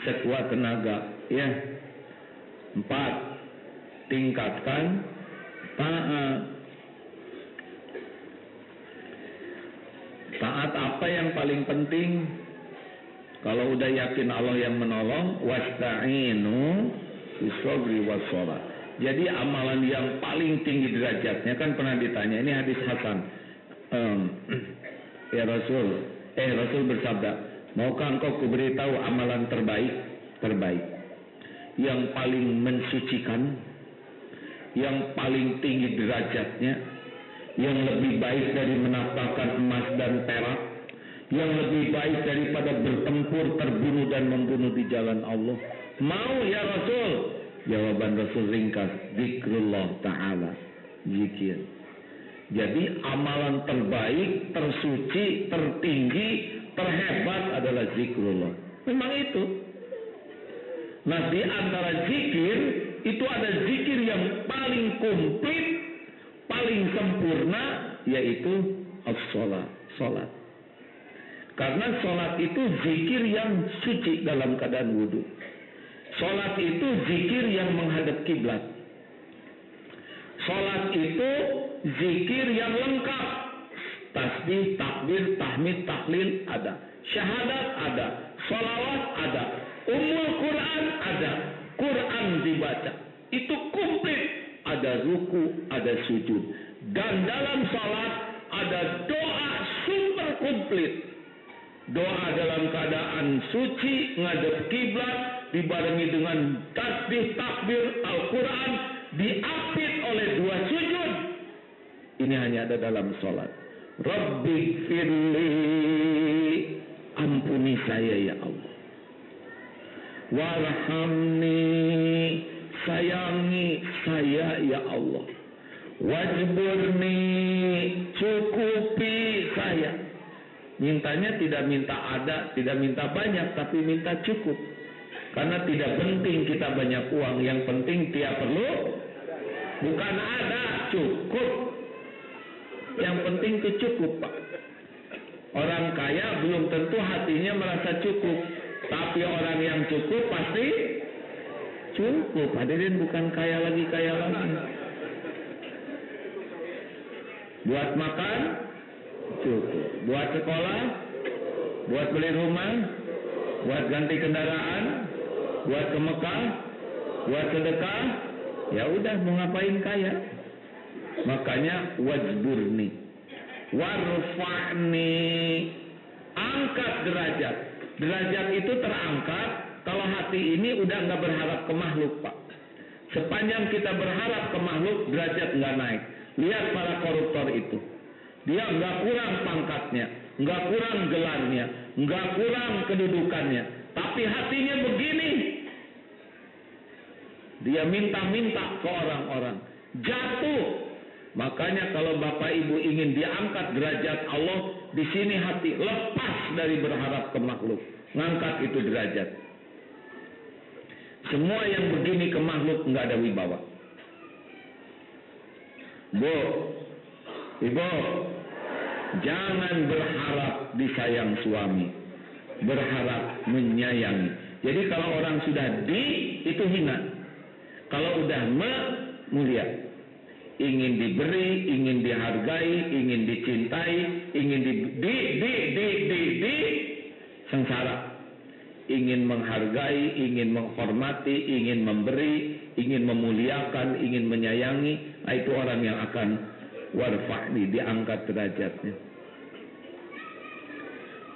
sekuat tenaga. Ya. 4. Tingkatkan taat. Taat apa yang paling penting? Kalau udah yakin Allah yang menolong, wasta'inu bis-sabri was-shalah. Jadi amalan yang paling tinggi derajatnya kan pernah ditanya, ini hadis Hasan. Ya Rasul bersabda, maukah engkau kuberitahu amalan terbaik? Yang paling mensucikan, yang paling tinggi derajatnya, yang lebih baik dari menapakkan emas dan perak, yang lebih baik daripada bertempur, terbunuh dan membunuh di jalan Allah. Mau ya Rasul? Jawaban Rasul ringkas, zikrullah ta'ala, zikir. Jadi amalan terbaik, tersuci, tertinggi, terhebat adalah zikrullah. Memang itu. Nah, di antara zikir itu ada zikir yang paling komplit, paling sempurna, yaitu sholat. Karena sholat itu zikir yang suci dalam keadaan wudhu. Sholat itu zikir yang menghadap kiblat. Sholat itu zikir yang lengkap. Tasbih, takbir, tahmid, tahlil ada. Syahadat ada. Sholawat ada. Ummul Quran ada. Quran dibaca. Itu komplit. Ada ruku, ada sujud. Dan dalam sholat ada doa super komplit. Doa dalam keadaan suci, ngadep kiblat, dibarengi dengan tasbih, takbir, Al-Quran, diapit oleh 2 sujud. Ini hanya ada dalam sholat. Rabbi firli, ampuni saya ya Allah. Warhamni, sayangi saya ya Allah. Wajburni, cukupi saya. Mintanya tidak minta ada, tidak minta banyak, tapi minta cukup. Karena tidak penting kita banyak uang, yang penting tiap perlu, bukan ada, cukup. Yang penting itu cukup, Pak. Orang kaya belum tentu hatinya merasa cukup, tapi orang yang cukup pasti cukup. Hadirin, bukan kaya lagi. Buat makan cukup, buat sekolah, buat beli rumah, buat ganti kendaraan, buat ke Mekah, buat sedekah, ya udah, mau ngapain kaya. Makanya wajburni, warfa'ni, angkat derajat. Derajat itu terangkat kalau hati ini udah nggak berharap ke makhluk, Pak. Sepanjang kita berharap ke makhluk, derajat nggak naik. Lihat para koruptor itu. Dia nggak kurang pangkatnya, nggak kurang gelarnya, nggak kurang kedudukannya, tapi hatinya begini. Dia minta-minta ke orang-orang, jatuh. Makanya kalau Bapak Ibu ingin diangkat derajat Allah, di sini hati lepas dari berharap ke makhluk, ngangkat itu derajat. Semua yang begini ke makhluk nggak ada wibawa. Bu, Ibu, jangan berharap disayang suami, berharap menyayangi. Jadi kalau orang sudah itu hina. Kalau udah mulia, ingin diberi, ingin dihargai, ingin dicintai, ingin di sengsara. ingin menghargai, ingin menghormati, ingin memberi, ingin memuliakan, ingin menyayangi, itu orang yang akan warfa'ni, diangkat derajatnya.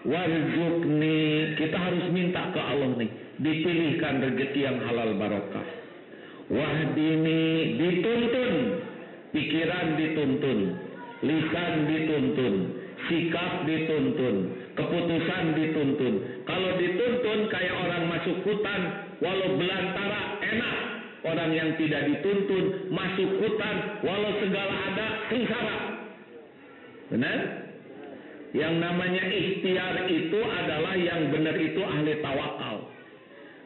Warzuqni, kita harus minta ke Allah nih, dipilihkan rezeki yang halal barokah. Wahdini, dituntun, pikiran dituntun, lisan dituntun, sikap dituntun, keputusan dituntun. Kalau dituntun kayak orang masuk hutan, walau belantara enak. Orang yang tidak dituntun masuk hutan, walau segala ada sengsara. Benar? Yang namanya ikhtiar itu adalah yang benar itu ahli tawakal.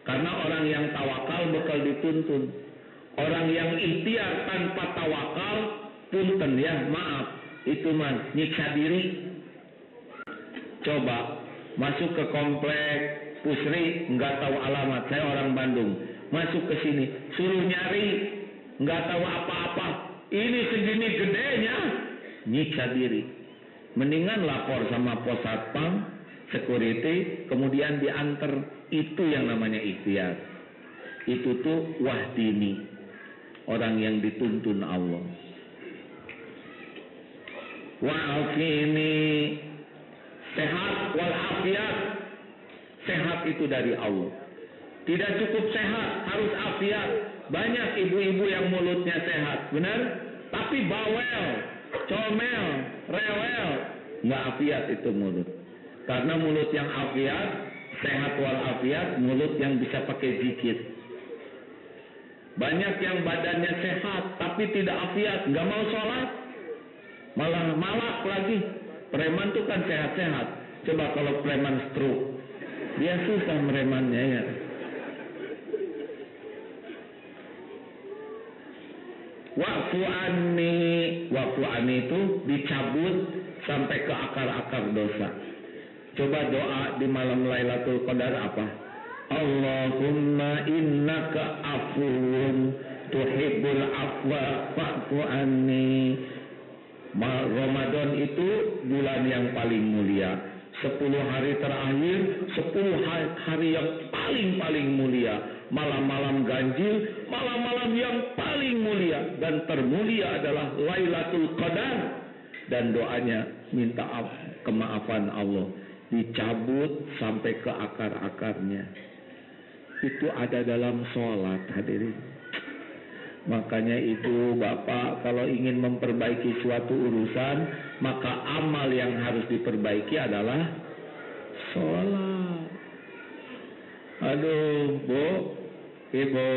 Karena orang yang tawakal bakal dituntun. Orang yang ikhtiar tanpa tawakal, punten ya, maaf, itu mah nyiksa diri. Coba masuk ke komplek Pusri, nggak tahu alamat, saya orang Bandung, masuk ke sini, suruh nyari, nggak tahu apa-apa, ini segini gedenya, nyiksa diri. Mendingan lapor sama pos satpam, security, kemudian diantar. Itu yang namanya ikhtiar. Itu tuh wahdini, orang yang dituntun Allah. Wa'afini, sehat walafiat. Sehat itu dari Allah. Tidak cukup sehat, harus afiat. Banyak ibu-ibu yang mulutnya sehat, benar? Tapi bawel, comel, rewel, nggak afiat itu mulut. Karena mulut yang afiat, sehat walafiat, mulut yang bisa pakai zikir. Banyak yang badannya sehat, tapi tidak afiat, nggak mau sholat, malah malak lagi. Preman tuh kan sehat-sehat. Coba kalau preman stroke, dia susah meremannya ya. Wa'fu anni itu dicabut sampai ke akar-akar dosa. Coba doa di malam Lailatul Qadar apa? Allahumma innaka afuwun tuhibbul afwa fa'fu anni. Ramadan itu bulan yang paling mulia. 10 hari terakhir, 10 hari yang paling mulia. Malam-malam ganjil, malam-malam yang paling mulia. Dan termulia adalah Lailatul Qadar. Dan doanya minta kemaafan Allah. Dicabut sampai ke akar-akarnya. Itu ada dalam sholat, hadirin. Makanya ibu, bapak, kalau ingin memperbaiki suatu urusan, maka amal yang harus diperbaiki adalah sholat. Aduh, bu, ibu.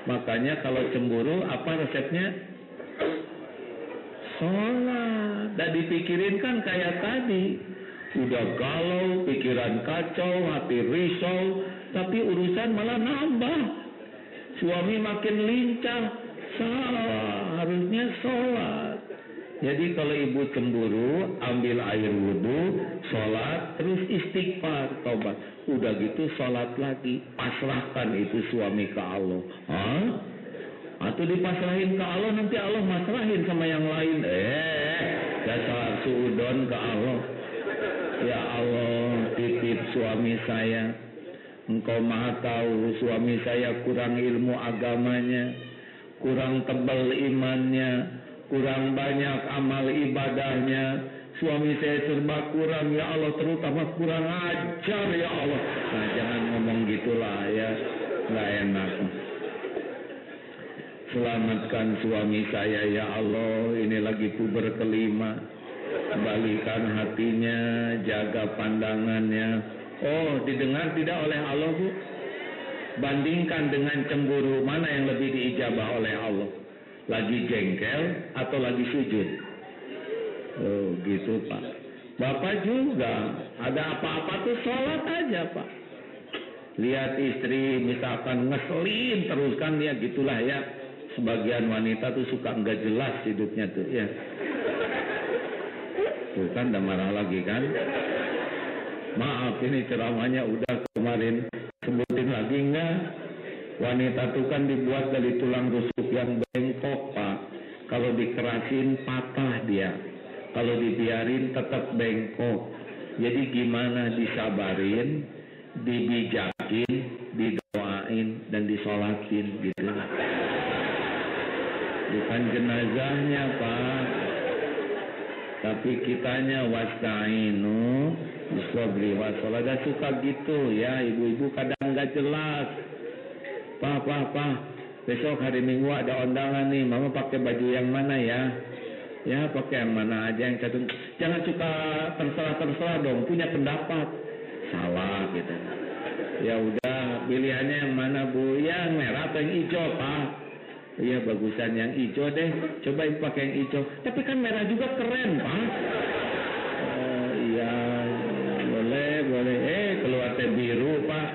Makanya kalau cemburu, apa resepnya? Sholat. Dan dipikirin kan kayak tadi. Udah galau, pikiran kacau, hati risau, tapi urusan malah nambah. Suami makin lincah, salah, harusnya sholat. Jadi kalau ibu cemburu, ambil air wudhu, sholat, terus istighfar, taubat. Udah gitu sholat lagi, pasrahkan itu suami ke Allah. Hah? Atau dipasrahin ke Allah, nanti Allah masrahin sama yang lain. Dasar suudon ke Allah. Ya Allah, titip suami saya. Engkau maha tahu suami saya kurang ilmu agamanya, kurang tebal imannya, kurang banyak amal ibadahnya. Suami saya serba kurang, ya Allah, terutama kurang ajar, ya Allah. Nah, jangan ngomong gitulah ya, nggak enak. Selamatkan suami saya, ya Allah, ini lagi puber kelima. Kembalikan hatinya, jaga pandangannya. Oh, didengar tidak oleh Allah, bu? Bandingkan dengan cemburu, mana yang lebih diijabah oleh Allah? Lagi jengkel atau lagi sujud? Oh, gitu Pak. Bapak juga, ada apa-apa tuh sholat aja Pak. Lihat istri misalkan ngeselin terus kan, ya gitulah ya. Sebagian wanita tuh suka nggak jelas hidupnya tuh ya. Tuh kan udah marah lagi kan. Maaf, ini ceramahnya udah kemarin, sebutin lagi enggak? Wanita itu kan dibuat dari tulang rusuk yang bengkok, Pak. Kalau dikerasin patah dia. Kalau dibiarin tetap bengkok. Jadi gimana, disabarin, dibijakin, didoain, dan disolatin gitu. Bukan jenazahnya Pak, tapi kitanya wasta'inu bisabri wassalah. Gak suka gitu ya, ibu-ibu kadang gak jelas. Pak, besok hari Minggu ada undangan nih, mama pakai baju yang mana ya? Ya pakai yang mana aja yang satu. Jangan suka terserah dong, punya pendapat. Salah gitu. Ya udah, pilihannya yang mana Bu? Yang merah atau yang hijau Pak? Iya bagusan yang hijau deh. Cobain pakai yang hijau. Tapi kan merah juga keren Pak. Iya boleh. Keluar teh biru Pak.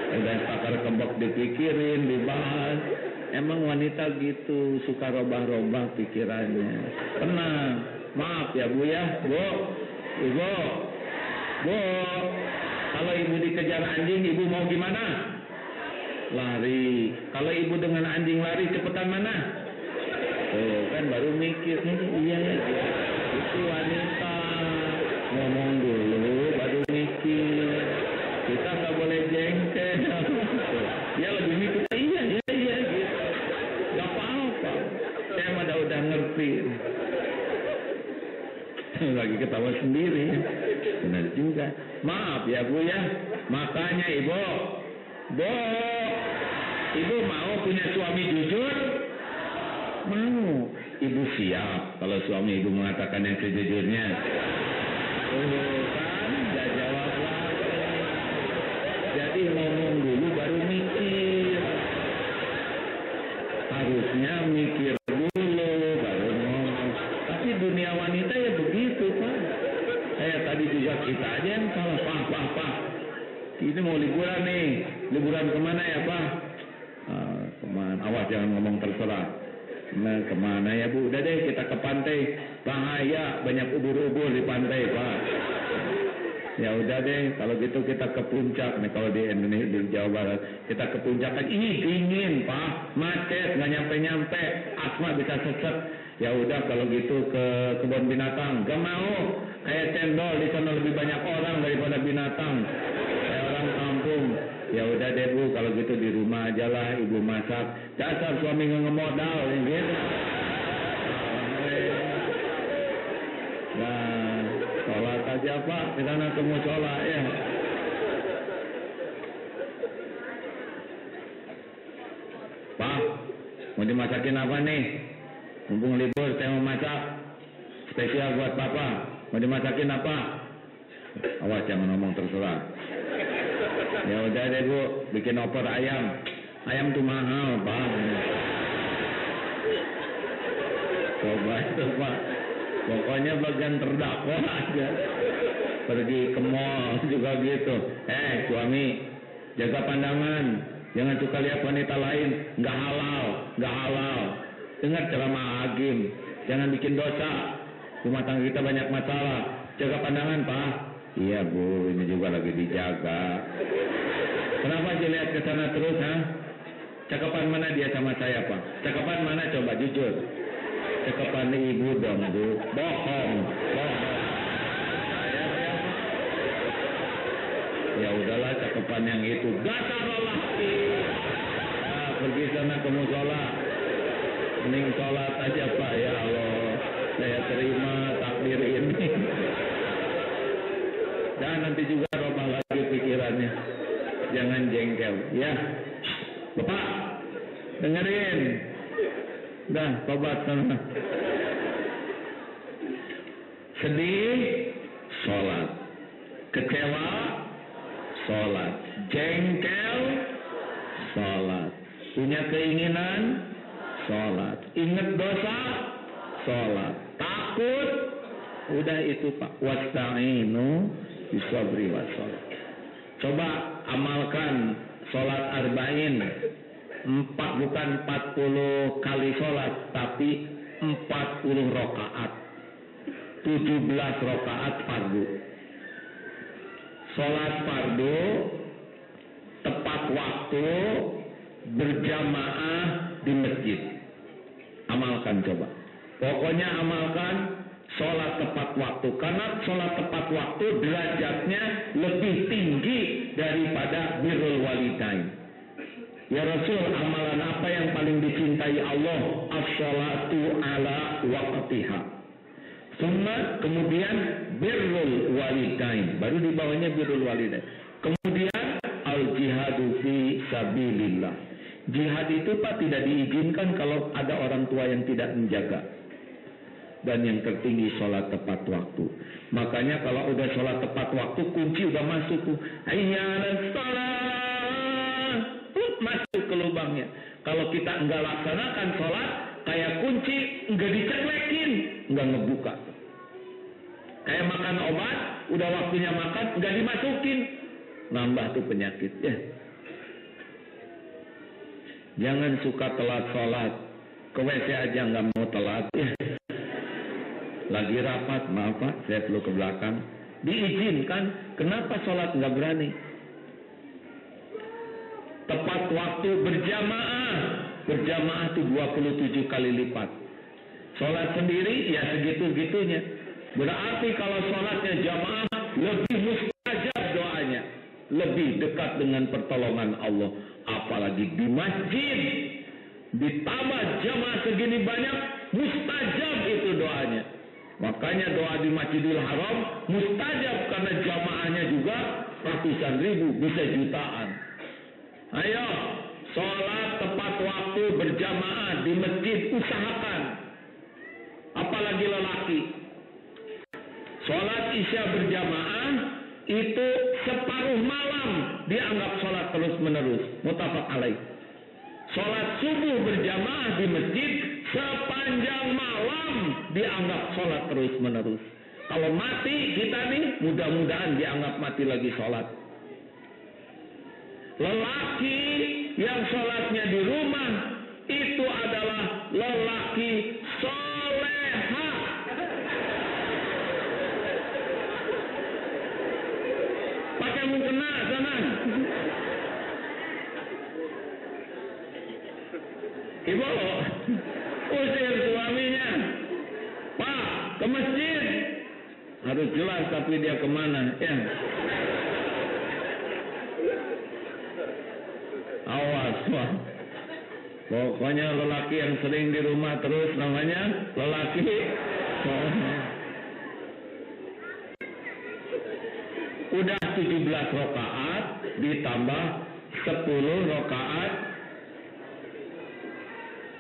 Udah takar kembok dipikirin, dibahas. Emang wanita gitu, suka robah-robah pikirannya. Tenang, maaf ya Bu ya, Bu. Ibu, Bu. Kalau ibu dikejar anjing, ibu mau gimana? Lari. Kalau ibu dengan anjing lari, cepetan mana? Oh, kan baru mikir. Iya ya. Itu wanita. Ngomong dulu, baru mikir. Kita nggak boleh jengkel. Dia lebih mikir. Iya gitu. Gak apa-apa. Saya udah ngerti. Lagi ketawa sendiri. Benar juga. Maaf ya Bu ya. Makanya Ibu, Ibu mau punya suami jujur? Mau. Ibu siap kalau suami Ibu mengatakan yang sejujurnya. Kan gak jawab lagi. Jadi ngomong dulu baru mikir. Harusnya mikir dulu baru ngomong. Tapi dunia wanita ya begitu Pak. Saya tadi juga kita aja yang salah. Pak. Ini mau liburan nih. Liburan kemana ya Pak? Kemana? Awas jangan ngomong terserah. Nah kemana ya Bu? Udah deh kita ke pantai. Bahaya, banyak ubur-ubur di pantai Pak. Ya udah deh, kalau gitu kita ke puncak. Nih kalau di Indonesia, di Jawa Barat, kita ke puncak kan. Dingin Pak, macet, nggak nyampe-nyampe, asma bisa sesek. Ya udah kalau gitu ke kebun binatang. Gak mau, kayak cendol di sana lebih banyak orang daripada binatang. Kayak orang kampung. Ya udah deh Bu, kalau gitu di rumah aja lah, ibu masak. Dasar suami ngemodal, gitu. Nah, sholat aja Pak, kita nak ke musola ya. Pak, mau dimasakin apa nih? Mumpung libur, saya mau masak spesial buat Papa. Mau dimasakin apa? Awas jangan ngomong terserah. Ya udah deh Bu, bikin opor ayam. Ayam tuh mahal Pak. Coba itu Pak. Pokoknya bagian terdakwa aja. Pergi ke mall juga gitu. Suami, jaga pandangan. Jangan suka lihat wanita lain. Nggak halal. Dengar ceramah hakim. Jangan bikin dosa. Rumah tangga kita banyak masalah. Jaga pandangan Pak. Iya Bu, ini juga lagi dijaga. Kenapa aja lihat ke sana terus ha? Cakapan mana dia sama saya Pak? Cakapan mana coba jujur? Cakapan ibu dong Bu. Bohong. Ya udahlah cakapan yang itu. Gatar lelaki. Nah, pergi sana ke musola. Mending sholat aja Pak. Ya Allah, saya terima takdir ini. Dan nanti juga robah lagi pikirannya. Jangan jengkel ya. Bapak, dengerin. Dah, tobat sana. Sedih, sholat. Kecewa, sholat. Jengkel, sholat. Punya keinginan, sholat. Ingat dosa, sholat. Takut, udah itu Pak. Wasta'inu bisabri wassalah. Coba amalkan sholat arba'in. bukan 40 kali sholat, tapi 40 rakaat. 17 rakaat fardu. Sholat fardu tepat waktu, berjamaah di masjid. Amalkan coba. Pokoknya amalkan sholat tepat waktu. Karena sholat tepat waktu derajatnya lebih tinggi daripada birrul walidain. Ya Rasul, amalan apa yang paling dicintai Allah? As-sholatu ala waqtiha. Kemudian birrul walidain. Baru di bawahnya birrul walidain. Kemudian al-jihadu fi sabilillah. Jihad itu Pak tidak diizinkan kalau ada orang tua yang tidak menjaga. Dan yang tertinggi sholat tepat waktu. Makanya kalau udah sholat tepat waktu, kunci udah masuk tuh. Hayya 'alas shalah. Masuk ke lubangnya. Kalau kita enggak laksanakan sholat, kayak kunci enggak dicelekin, enggak ngebuka. Kayak makan obat, udah waktunya makan, enggak dimasukin, nambah tuh penyakit. Ya. Jangan suka telat sholat, ke WC aja enggak mau telat. Ya. Lagi rapat, maaf Pak, saya perlu ke belakang. Diizinkan, kenapa sholat enggak berani? Tepat waktu berjamaah. Berjamaah itu 27 kali lipat. Sholat sendiri ya segitu-gitunya. Berarti kalau sholatnya jamaah lebih mustajab doanya. Lebih dekat dengan pertolongan Allah. Apalagi di masjid. Ditambah jamaah segini banyak, mustajab itu doanya. Makanya doa di Masjidil Haram mustajab karena jamaahnya juga ratusan ribu, bisa jutaan. Ayo, sholat tepat waktu berjamaah di masjid, usahakan. Apalagi lelaki. Sholat isya berjamaah itu separuh malam dianggap sholat terus menerus. Muttafaq alaih. Sholat subuh berjamaah di masjid sepanjang malam dianggap sholat terus menerus. Kalau mati kita nih, mudah-mudahan dianggap mati lagi sholat. Lelaki yang sholatnya di rumah itu adalah lelaki soleha. Pakai mukena sana. Ibu usir suaminya. Pak, ke masjid. Harus jelas tapi dia kemana? Ya. Awas, wah. Pokoknya lelaki yang sering di rumah terus namanya lelaki. Udah 17 rakaat ditambah 10 rakaat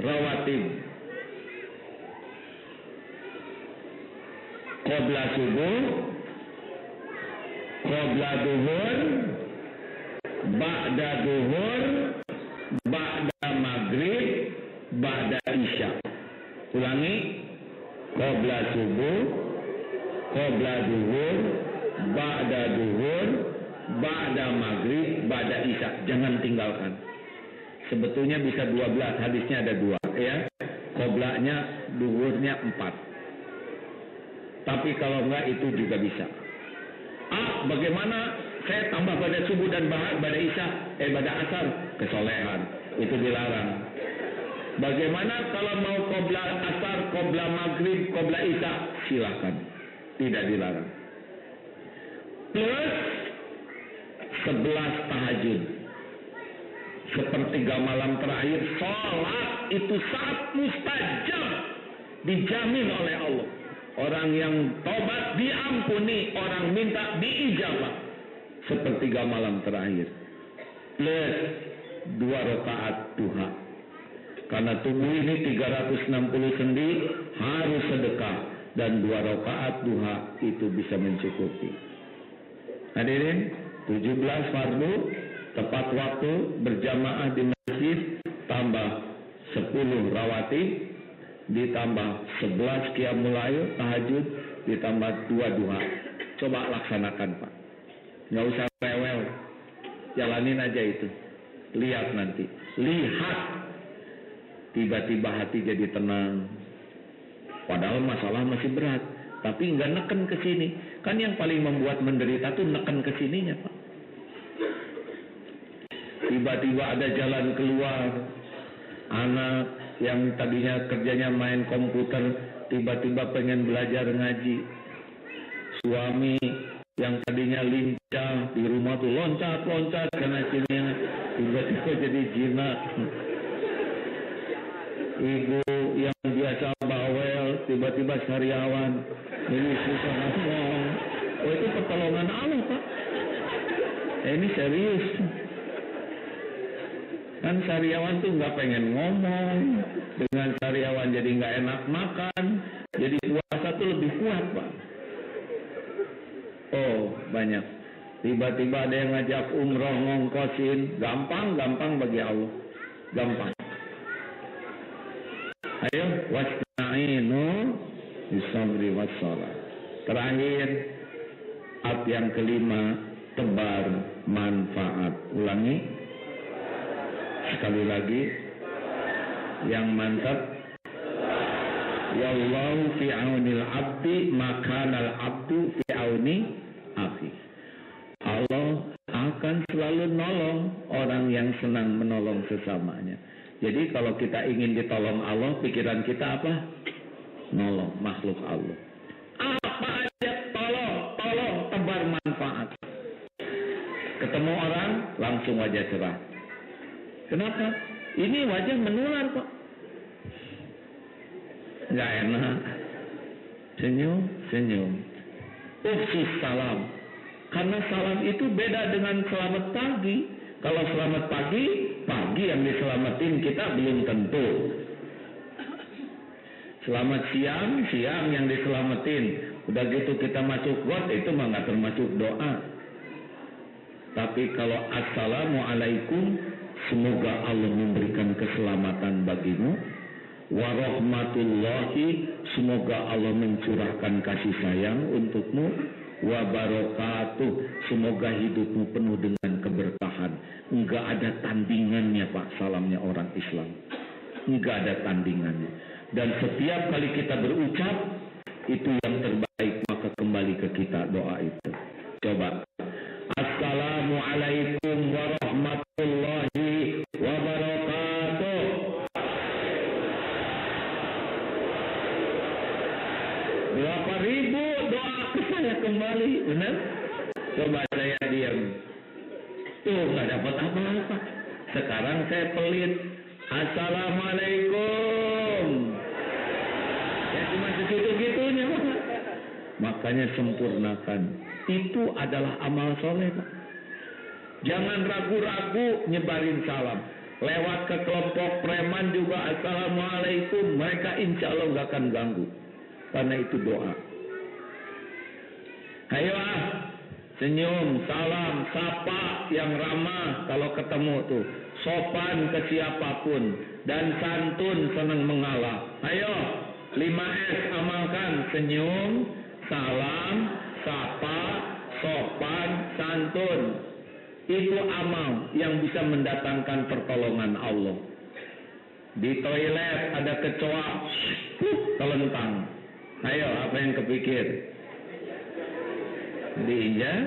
rawatib. Qobla subuh, qobla duhur, ba'da duhur, ba'da maghrib, ba'da isya. Ulangi. Qobla subuh, qobla duhur, ba'da duhur, ba'da maghrib, ba'da isya. Jangan tinggalkan. Sebetulnya bisa 12, hadisnya ada 2 ya. Qoblanya, duhurnya 4. Tapi kalau enggak itu juga bisa. Bagaimana saya tambah pada subuh dan pada isya, pada asar, kesolehan. Itu dilarang. Bagaimana kalau mau qobla asar, qobla maghrib, qobla isya, silakan. Tidak dilarang. Plus 11 tahajud. Sepertiga malam terakhir, sholat itu sangat mustajab. Dijamin oleh Allah. Orang yang tobat diampuni, orang minta diijabah. Sepertiga malam terakhir. Plus 2 rakaat duha. Karena tubuh ini 360 sendi harus sedekah. Dan 2 rakaat duha itu bisa mencukupi. Hadirin, 17 fardu, tepat waktu, berjamaah di masjid, tambah 10 rawatib, ditambah 11 qiyamul lail, tahajud, ditambah 2 duha. Coba laksanakan Pak. Nggak usah rewel. Jalanin aja itu. Lihat nanti. Lihat. Tiba-tiba hati jadi tenang. Padahal masalah masih berat. Tapi nggak neken ke sini. Kan yang paling membuat menderita tuh neken ke sininya Pak. Tiba-tiba ada jalan keluar. Anak yang tadinya kerjanya main komputer tiba-tiba pengen belajar ngaji. Suami yang tadinya lincah di rumah tuh loncat-loncat karena sini, tiba-tiba jadi jinak. Ibu yang biasa bawel tiba-tiba sariawan, jadi susah ngomong. Oh, itu pertolongan Allah, Pak. Ini serius. Kan sariawan tuh nggak pengen ngomong, dengan sariawan jadi nggak enak makan, jadi puasa tuh lebih kuat, Pak. Oh, banyak. Tiba-tiba ada yang ngajak umroh ngongkosin, gampang bagi Allah, gampang. Ayo, wasta'inu bisabri wassalah. Terakhir, yang kelima, tebar manfaat. Ulangi sekali lagi, yang mantap. Wallahu fi aunil abdi makanal abdu fi auni akhi. Allah akan selalu nolong orang yang senang menolong sesamanya. Jadi kalau kita ingin ditolong Allah, pikiran kita apa? Nolong makhluk Allah. Apa aja tolong, tebar manfaat. Ketemu orang langsung wajah cerah. Kenapa? Ini wajah menular kok. Nggak enak. Senyum. Ufsus salam. Karena salam itu beda dengan selamat pagi. Kalau selamat pagi yang diselamatin kita belum tentu. Selamat siang yang diselamatin. Udah gitu kita masuk got, itu mah nggak termasuk doa. Tapi kalau assalamualaikum, semoga Allah memberikan keselamatan bagimu. Warahmatullahi, semoga Allah mencurahkan kasih sayang untukmu. Wabarakatuh, semoga hidupmu penuh dengan keberkahan. Enggak ada tandingannya, Pak, salamnya orang Islam. Enggak ada tandingannya. Dan setiap kali kita berucap, itu yang terbaik, maka kembali ke kita doa itu. Coba. Assalamualaikum warahmatullahi wabarakatuh. 8.000 doa ke saya kembali, benar? Coba saya diam. Tuh, nggak dapat apa-apa. Sekarang saya pelit. Assalamualaikum. Ya cuma segitu-gitunya, Pak. Makanya sempurnakan. Itu adalah amal soleh, Pak. Jangan ragu-ragu nyebarin salam. Lewat ke kelompok preman juga assalamualaikum. Mereka insya Allah nggak akan ganggu. Karena itu doa. Ayo senyum, salam, sapa yang ramah kalau ketemu tuh. Sopan ke siapapun. Dan santun, senang mengalah. Ayo, 5S amalkan. Senyum, salam, sapa, sopan, santun. Itu amal yang bisa mendatangkan pertolongan Allah. Di toilet ada kecoa, telentang. Ayo, apa yang kepikir? Diinjak,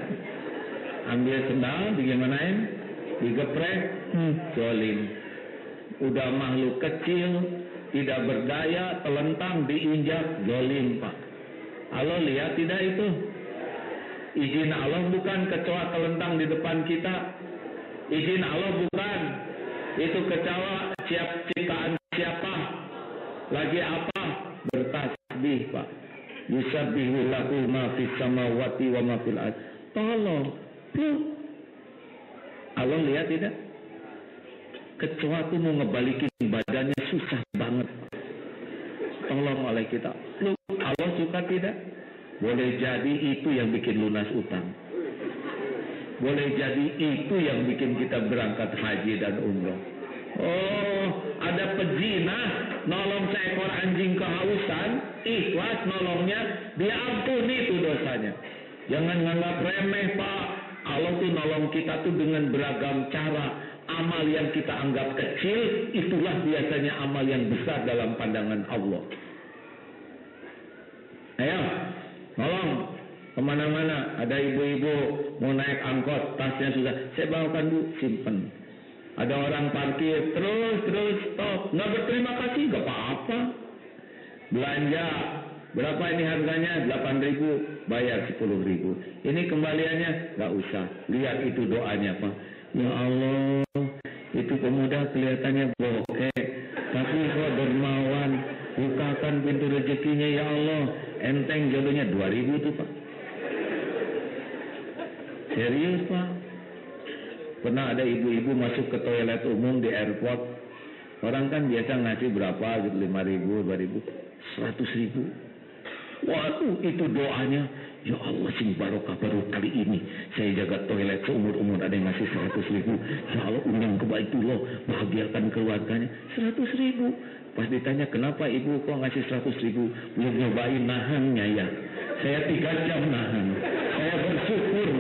ambil sendal, digimanain? Digeprek, zolim. Udah makhluk kecil, tidak berdaya, telentang, diinjak, zolim, Pak. Allah lihat tidak itu? Izin Allah bukan kecoa telentang di depan kita. Izin Allah bukan. Itu kecoa ciptaan siapa? Lagi apa? Bertasbih, Pak. Yusabbihu lahu ma fis samawati wa ma fil ardh. Tolong. Allah lihat tidak? Kecoa itu mau ngebalikin badannya susah banget. Tolong oleh kita. Allah suka tidak? Boleh jadi itu yang bikin lunas utang. Boleh jadi itu yang bikin kita berangkat haji dan umroh. Oh, ada pezina nolong seekor anjing kehausan, ikhlas nolongnya, dia ampuni itu dosanya. Jangan nganggap remeh, Pak. Allah tuh nolong kita tuh dengan beragam cara. Amal yang kita anggap kecil, itulah biasanya amal yang besar dalam pandangan Allah. Ayo, nolong kemana-mana. Ada ibu-ibu mau naik angkot, tasnya sudah, saya bawakan Bu, simpen. Ada orang parkir, terus stop, nggak berterima kasih, nggak apa-apa. Belanja Berapa ini harganya? 8.000, bayar 10.000. Ini kembaliannya? Nggak usah. Lihat itu doanya, Pak. Ya Allah, itu pemuda kelihatannya bokeh, tapi kok dermawan. Bukakan pintu rezekinya ya Allah. Enteng jodohnya 2.000 tuh, Pak. Serius, Pak. Pernah ada ibu-ibu masuk ke toilet umum di airport. Orang kan biasa ngasih berapa gitu, 5.000, 2.000, 100.000. Waduh, itu doanya. Ya Allah, sing barokah baru kali ini saya jaga toilet seumur-umur ada yang ngasih 100.000. Ya Allah, undang ke Baitullah, bahagiakan keluarganya. 100.000. Pas ditanya kenapa ibu kok ngasih 100.000, belum nyobain nahannya ya. Saya 3 jam nahan. Saya bersyukur.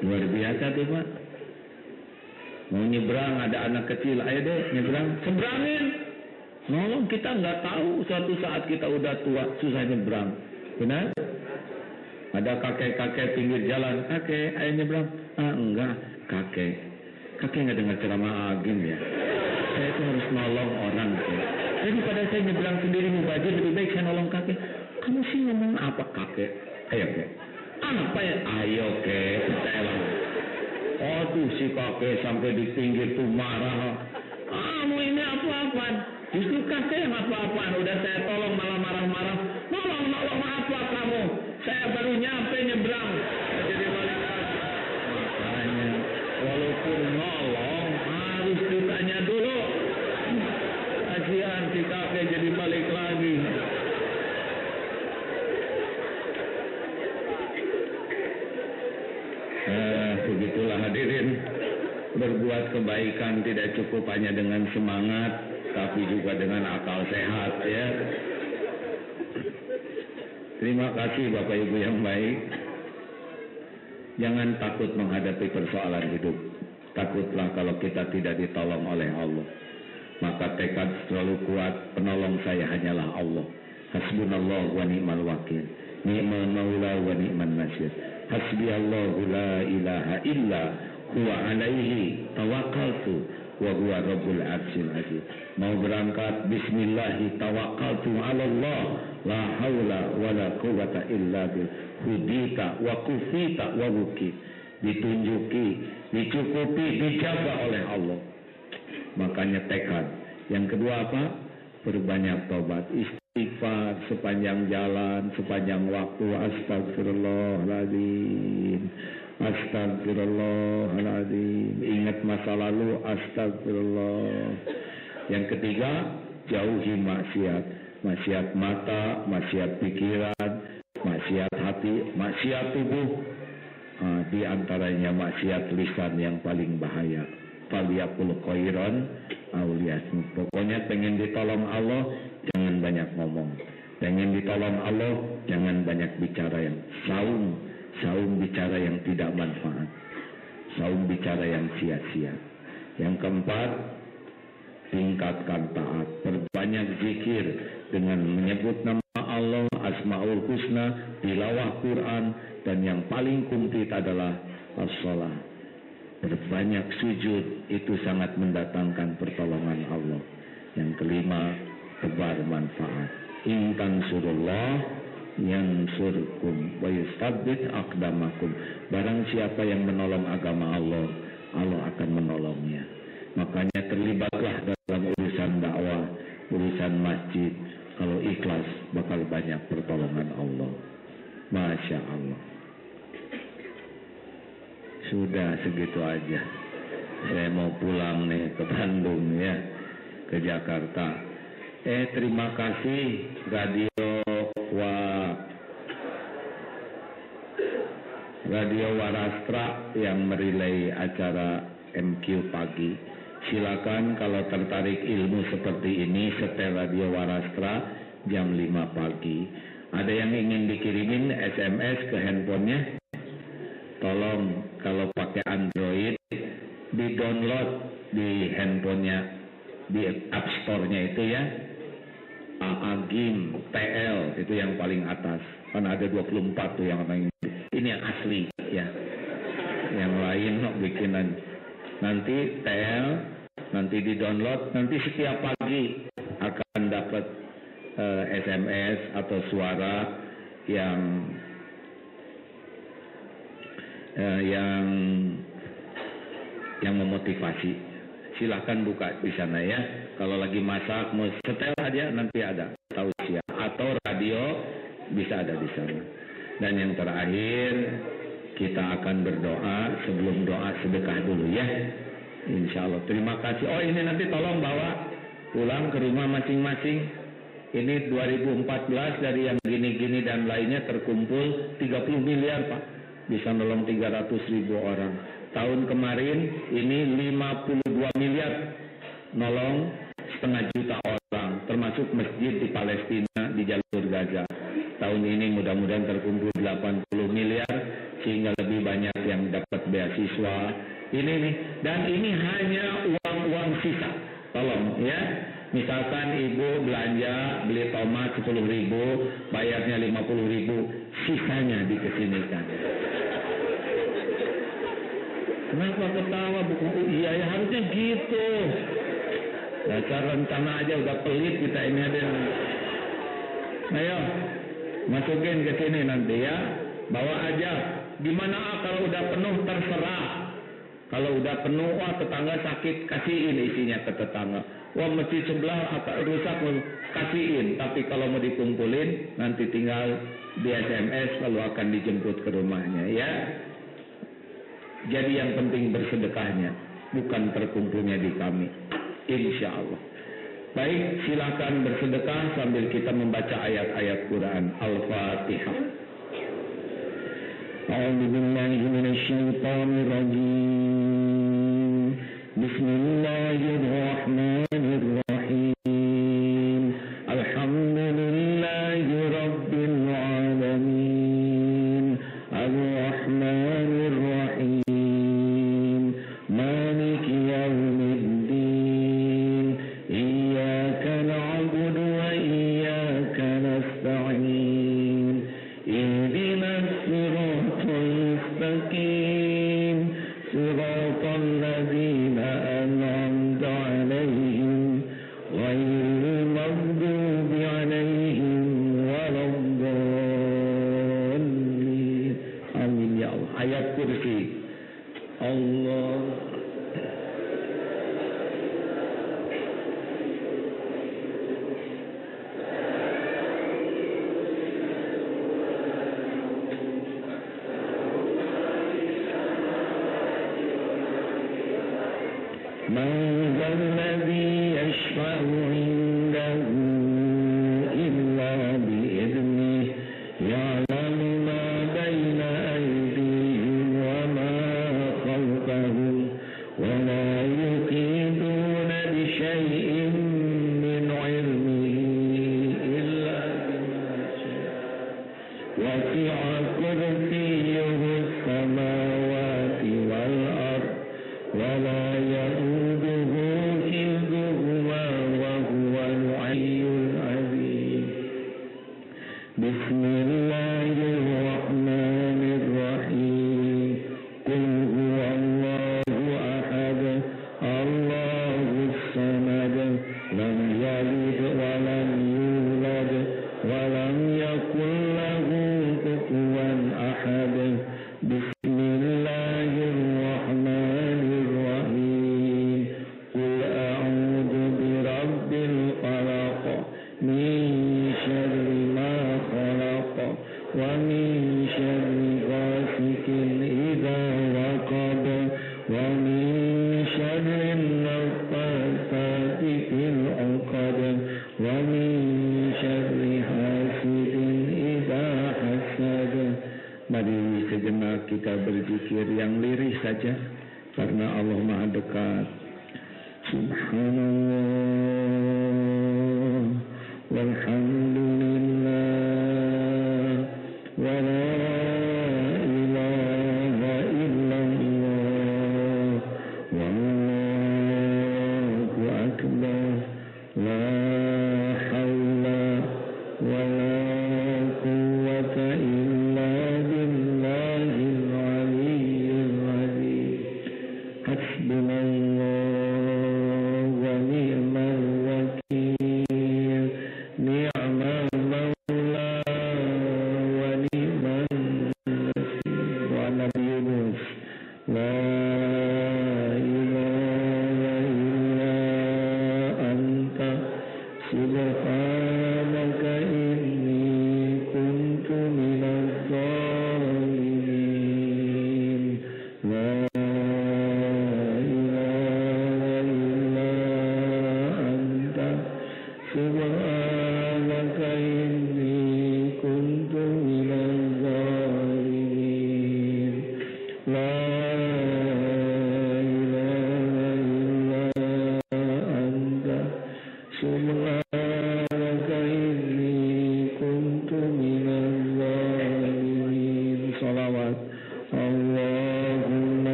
Luar biasa tuh, Pak. Mau nyebrang, ada anak kecil, ayo deh nyebrang, seberangin. Nolong, kita nggak tahu suatu saat kita udah tua, susah nyebrang. Benar? Ada kakek-kakek pinggir jalan, kakek, ayo nyebrang. Ah enggak, kakek nggak dengar ceramah Agim ya. Saya itu harus nolong orang. Jadi pada saya nyebrang sendiri mubazir, lebih baik saya nolong kakek. Kamu sih ngomong apa kakek? Ayo kek. Apa ya? Ayo kek, percayalah. Aduh, si kakek sampai di pinggir tuh marah. Kamu ini apa-apaan? Justru kakek yang apa-apaan. Udah saya tolong malah marah-marah. Nolong apa kamu? Saya baru nyampe nyebrang. Jadi balik lagi. Makanya, walaupun nolong harus ditanya dulu. Kasihan si kakek jadi balik lagi. Begitulah hadirin, berbuat kebaikan tidak cukup hanya dengan semangat, tapi juga dengan akal sehat ya. Terima kasih Bapak Ibu yang baik. Jangan takut menghadapi persoalan hidup. Takutlah kalau kita tidak ditolong oleh Allah. Maka tekad selalu kuat, penolong saya hanyalah Allah. Hasbunallah wa ni'mal wakil. Ni'mal maula wa ni'man nasir. Hasbiyallahu la ilaha illa huwa alaihi tawakkaltu wa huwa rabbul arsyil azim. Mau berangkat, bismillahi tawakkaltu ala Allah, la haula wa la quwata illa billah. Hudita wa kufita wa wuki. Ditunjuki, dicukupi, dijaga oleh Allah. Makanya tekad. Yang kedua apa? Perbanyak tobat, istighfar sepanjang jalan, sepanjang waktu. Astagfirullahaladzim, astagfirullahaladzim. Ingat masa lalu, astagfirullah. Yang ketiga, jauhi maksiat. Maksiat mata, maksiat pikiran, maksiat hati, maksiat tubuh. Di antaranya maksiat lisan yang paling bahaya. Faliyakul khairan auliyasmu. Pokoknya pengen ditolong Allah, jangan banyak ngomong. Pengen ditolong Allah, jangan banyak bicara yang saung bicara yang tidak manfaat. Saung bicara yang sia-sia. Yang keempat, tingkatkan taat. Perbanyak zikir dengan menyebut nama Allah, Asmaul Husna, tilawah Quran, dan yang paling komplit adalah as-shalah. Berbanyak sujud, itu sangat mendatangkan pertolongan Allah. Yang kelima, tebar manfaat. In tansurullah yansurkum wa yusabbit aqdamakum. Barang siapa yang menolong agama Allah, Allah akan menolongnya. Makanya terlibatlah dalam urusan dakwah, urusan masjid. Kalau ikhlas, bakal banyak pertolongan Allah. Masya Allah. Sudah segitu aja. Saya mau pulang nih ke Bandung ya, ke Jakarta. Terima kasih Radio Warastra yang merilai acara MQ pagi. Silakan kalau tertarik ilmu seperti ini, setel Radio Warastra jam 5 pagi. Ada yang ingin dikirimin SMS ke handphonenya? Tolong kalau pakai Android di-download di handphonenya, di App Store-nya itu ya. Agim TL itu yang paling atas. Kan ada 24 tuh yang main. Ini yang asli ya. Yang lain bikinan. Nanti TL nanti di-download, nanti setiap pagi akan dapat SMS atau suara yang memotivasi. Silahkan buka di sana ya. Kalau lagi masak mau setel aja nanti ada tausiah, atau radio bisa ada di sana. Dan yang terakhir kita akan berdoa. Sebelum doa sedekah dulu ya. Insya Allah. Terima kasih. Oh ini nanti tolong bawa pulang ke rumah masing-masing. Ini 2014 dari yang gini-gini dan lainnya terkumpul 30 miliar Pak. Bisa nolong 300.000 orang. Tahun kemarin ini 52 miliar nolong 0,5 juta orang. Termasuk masjid di Palestina, di jalur Gaza. Tahun ini mudah-mudahan terkumpul 80 miliar. Sehingga lebih banyak yang dapat beasiswa. Ini nih. Dan ini hanya uang-uang sisa. Tolong ya. Misalkan ibu belanja beli tomat 10.000, bayarnya 50.000, sisanya dikesinikan. Kenapa ketawa? Bukan iya ya, harusnya gitu. Dasar rencana aja udah pelit kita ini ada. Ayo masukin ke sini nanti ya, bawa aja. Gimana kalau udah penuh terserah. Kalau udah penuh, wah tetangga sakit, kasihin isinya ke tetangga. Wah masjid sebelah agak rusak, kasihin. Tapi kalau mau dikumpulin, nanti tinggal di SMS lalu akan dijemput ke rumahnya ya. Jadi yang penting bersedekahnya, bukan terkumpulnya di kami. Insya Allah. Baik, silakan bersedekah sambil kita membaca ayat-ayat Quran. Al-Fatihah. A'udzu billahi minasyaitonir rajim. Bismillahirrahmanirrahim. Alhamdulillahi rabbil alamin. Ar-Rahmanir Rahim. Maliki yaumiddin. Iyyaka na'budu wa iyyaka nasta'in. Ihdinas siratal mustaqim. Siratal ladzina an'amta 'alaihim ghairil maghdubi 'alaihim waladdallin. Amin ya Allah. Ayat kursi. Allah. من ذا الذي يشفع عنده إلا بإذنه يعلم ما بين أيديهم وما خلفهم ولا يحيطون بشيء من علمه إلا بما شاء وسع كرسيه السماوات والأرض ولا يؤوده حفظهما وهو العلي العظيم. بسم الله الرحمن الرحيم. قل هو الله أحد الله الصمد لم يلد ولم يولد ولم يكن له كفوا أحد. بسم الله الرحمن الرحيم. قل أعوذ برب الفلق من شر ما خلق ومن شر غاسق إذا وقب ومن شر النفاثات في العقد ومن شر حاسد إذا حسد. Mari sejenak kita berzikir yang lirih saja karena Allah Maha dekat. Subhanallah walhamdulillah wa la ilaha illallah wallahu akbar. La hawla wa la quwwata illa billahil aliyyil azim. Hasbunallah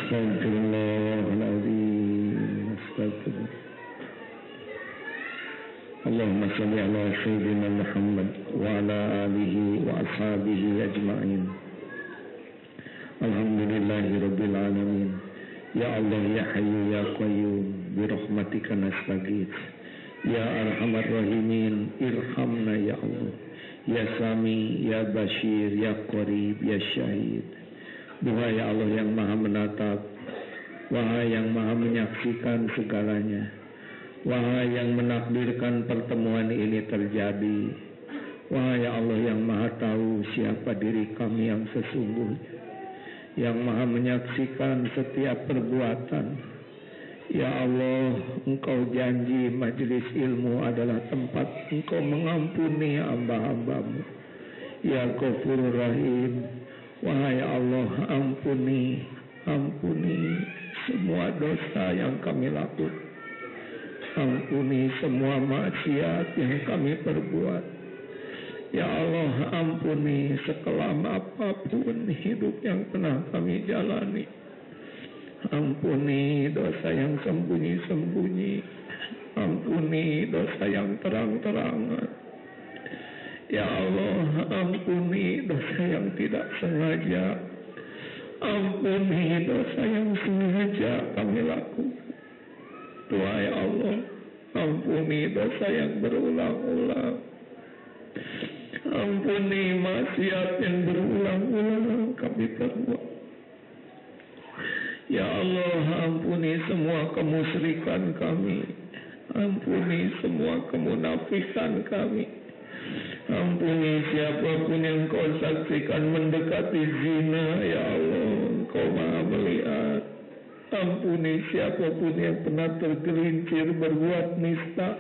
Astaghfirullahaladzim. Astagfirullah. Allahumma salli ala Sayyidina Muhammad wa ala alihi wa ashabihi ajma'in. Alhamdulillahi Rabbil Alamin. Ya Allah ya Hayyu ya Qayyum bi rahmatika nastaghits. Ya Arhamar Rahimin irhamna ya Allah. Ya Sami ya Bashir ya Qarib ya Syahid. Wahai Allah yang Maha menatap, wahai yang Maha menyaksikan segalanya, wahai yang menakdirkan pertemuan ini terjadi, wahai Allah yang Maha tahu siapa diri kami yang sesungguhnya, yang Maha menyaksikan setiap perbuatan. Ya Allah, Engkau janji majelis ilmu adalah tempat Engkau mengampuni hamba-hambamu. Ya Ghafurur Rahim, wahai Allah, ampuni semua dosa yang kami lakukan. Ampuni semua maksiat yang kami perbuat. Ya Allah, ampuni sekelam apapun hidup yang pernah kami jalani. Ampuni dosa yang sembunyi-sembunyi. Ampuni dosa yang terang-terangan. Ya Allah, ampuni dosa yang tidak sengaja. Ampuni dosa yang sengaja kami lakukan. Doa ya Allah, ampuni dosa yang berulang-ulang. Ampuni maksiat yang berulang-ulang kami perbuat. Ya Allah, ampuni semua kemusyrikan kami. Ampuni semua kemunafikan kami. Ampuni siapapun yang Kau saksikan mendekati zina. Ya Allah, Engkau Maha melihat. Ampuni siapapun yang pernah tergelincir berbuat nista.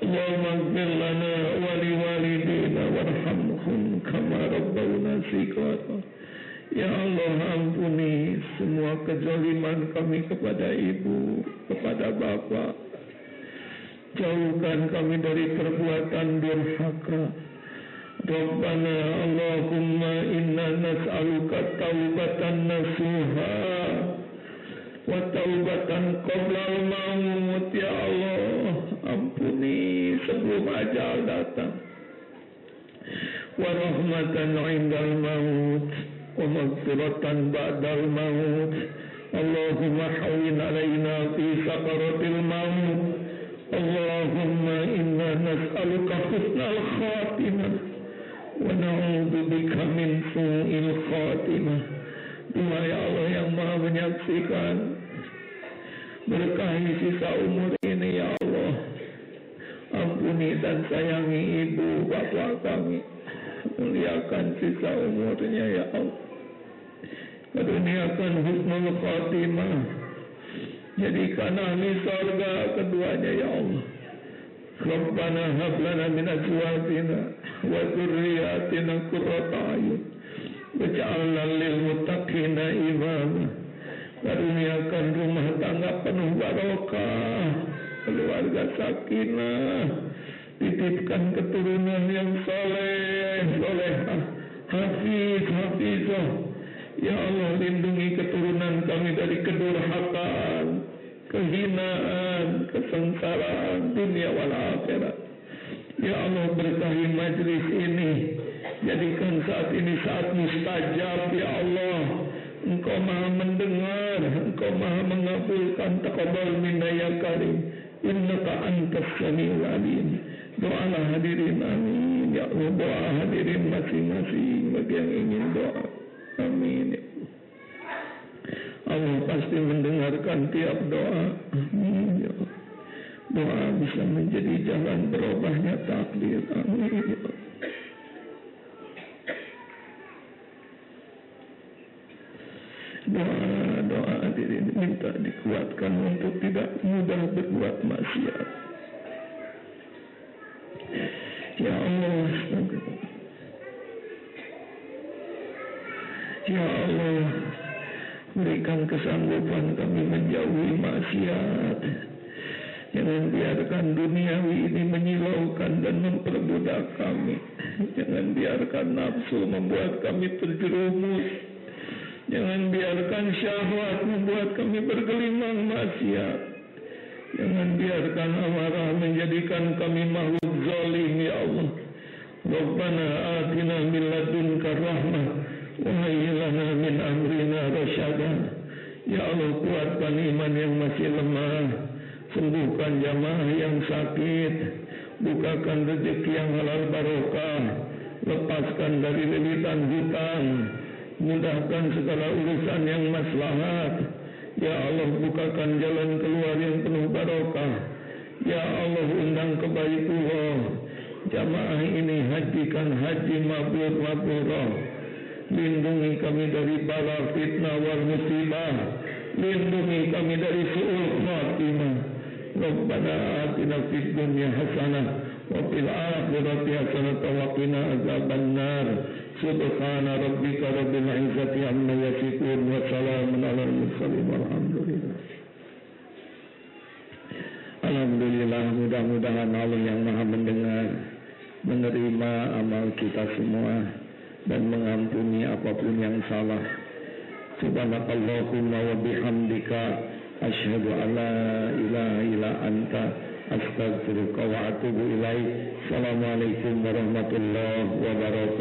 Allahumma ighfir lana wa liwalidina warhamhum kama rabbawna shighara. Ya Allah, ampuni semua kezaliman kami kepada ibu, kepada bapak. Jauhkan kami dari perbuatan durhaka. Rabbana Allahumma inna nas'aluka taubatan nasuha wa taubatan qabla al-maut. Ya Allah, ampuni sebelum ajal datang. Wa rahmatan 'indal maut wa maghfiratan ba'dal maut. Allahumma hawwin 'alaina fi sakaratil maut. Allahumma inna nas'aluka husnal khatimah wa na'udzu bika min su'il khatimah. Doa ya Allah yang Maha menyaksikan, berkahi sisa umur ini ya Allah. Ampuni dan sayangi ibu bapak kami. Muliakan sisa umurnya ya Allah. Karuniakan husnul khatimah. Jadikan ahli surga keduanya ya Allah. Rabbana hab lana min azwajina wa dzurriyyatina qurrata a'yun waj'alna lil muttaqina imama. Karuniakan rumah tangga penuh barokah, keluarga sakinah, titipkan keturunan yang soleh, solehah, hafizah. Ya Allah, lindungi keturunan kami dari kedurhakaan, kehinaan, kesengsaraan dunia wal akhirat. Ya Allah, berkahi majlis ini. Jadikan saat ini saat mustajab ya Allah. Engkau Maha mendengar, Engkau Maha mengabulkan. Taqabbal minna ya karim, innaka antas samiul alim. Doalah hadirin, amin ya Allah. Doa hadirin masing-masing bagi yang ingin doa. Amin. Allah pasti mendengarkan tiap doa. Amin ya Allah. Doa bisa menjadi jalan berubahnya takdir. Amin ya Allah. Doa hadirin minta dikuatkan untuk tidak mudah berbuat maksiat. Ya Allah, ya Allah, berikan kesanggupan kami menjauhi maksiat. Jangan biarkan duniawi ini menyilaukan dan memperbudak kami. Jangan biarkan nafsu membuat kami terjerumus. Jangan biarkan syahwat membuat kami bergelimang maksiat. Jangan biarkan amarah menjadikan kami makhluk zalim, ya Allah. Rabbana atina min ladunka rahmah wa hayyi lana min amrina rasyada. Ya Allah, kuatkan iman yang masih lemah, sembuhkan jamaah yang sakit, bukakan rezeki yang halal barokah, lepaskan dari lilitan hutang, mudahkan segala urusan yang maslahat. Ya Allah, bukakan jalan keluar yang penuh barokah. Ya Allah, undang kebaikan jamaah ini, hajikan haji mabrur. Lindungi kami dari bala fitnah wal musibah. Lindungi kami dari su'ul khatimah. Rabbana atina fid dunya hasanah wa fil akhirati hasanah wa qina azabannar. Subhana rabbika rabbil izzati amma yasifun wa salamun alal mursalin walhamdulillah. Alhamdulillah, mudah-mudahan Allah yang Maha mendengar, menerima amal kita semua dan mengampuni apapun yang salah. Subhanakallahumma wa bihamdika asyhadu an la ilaha illa anta astaghfiruka wa atubu ilaik. Assalamualaikum warahmatullahi wabarakatuh.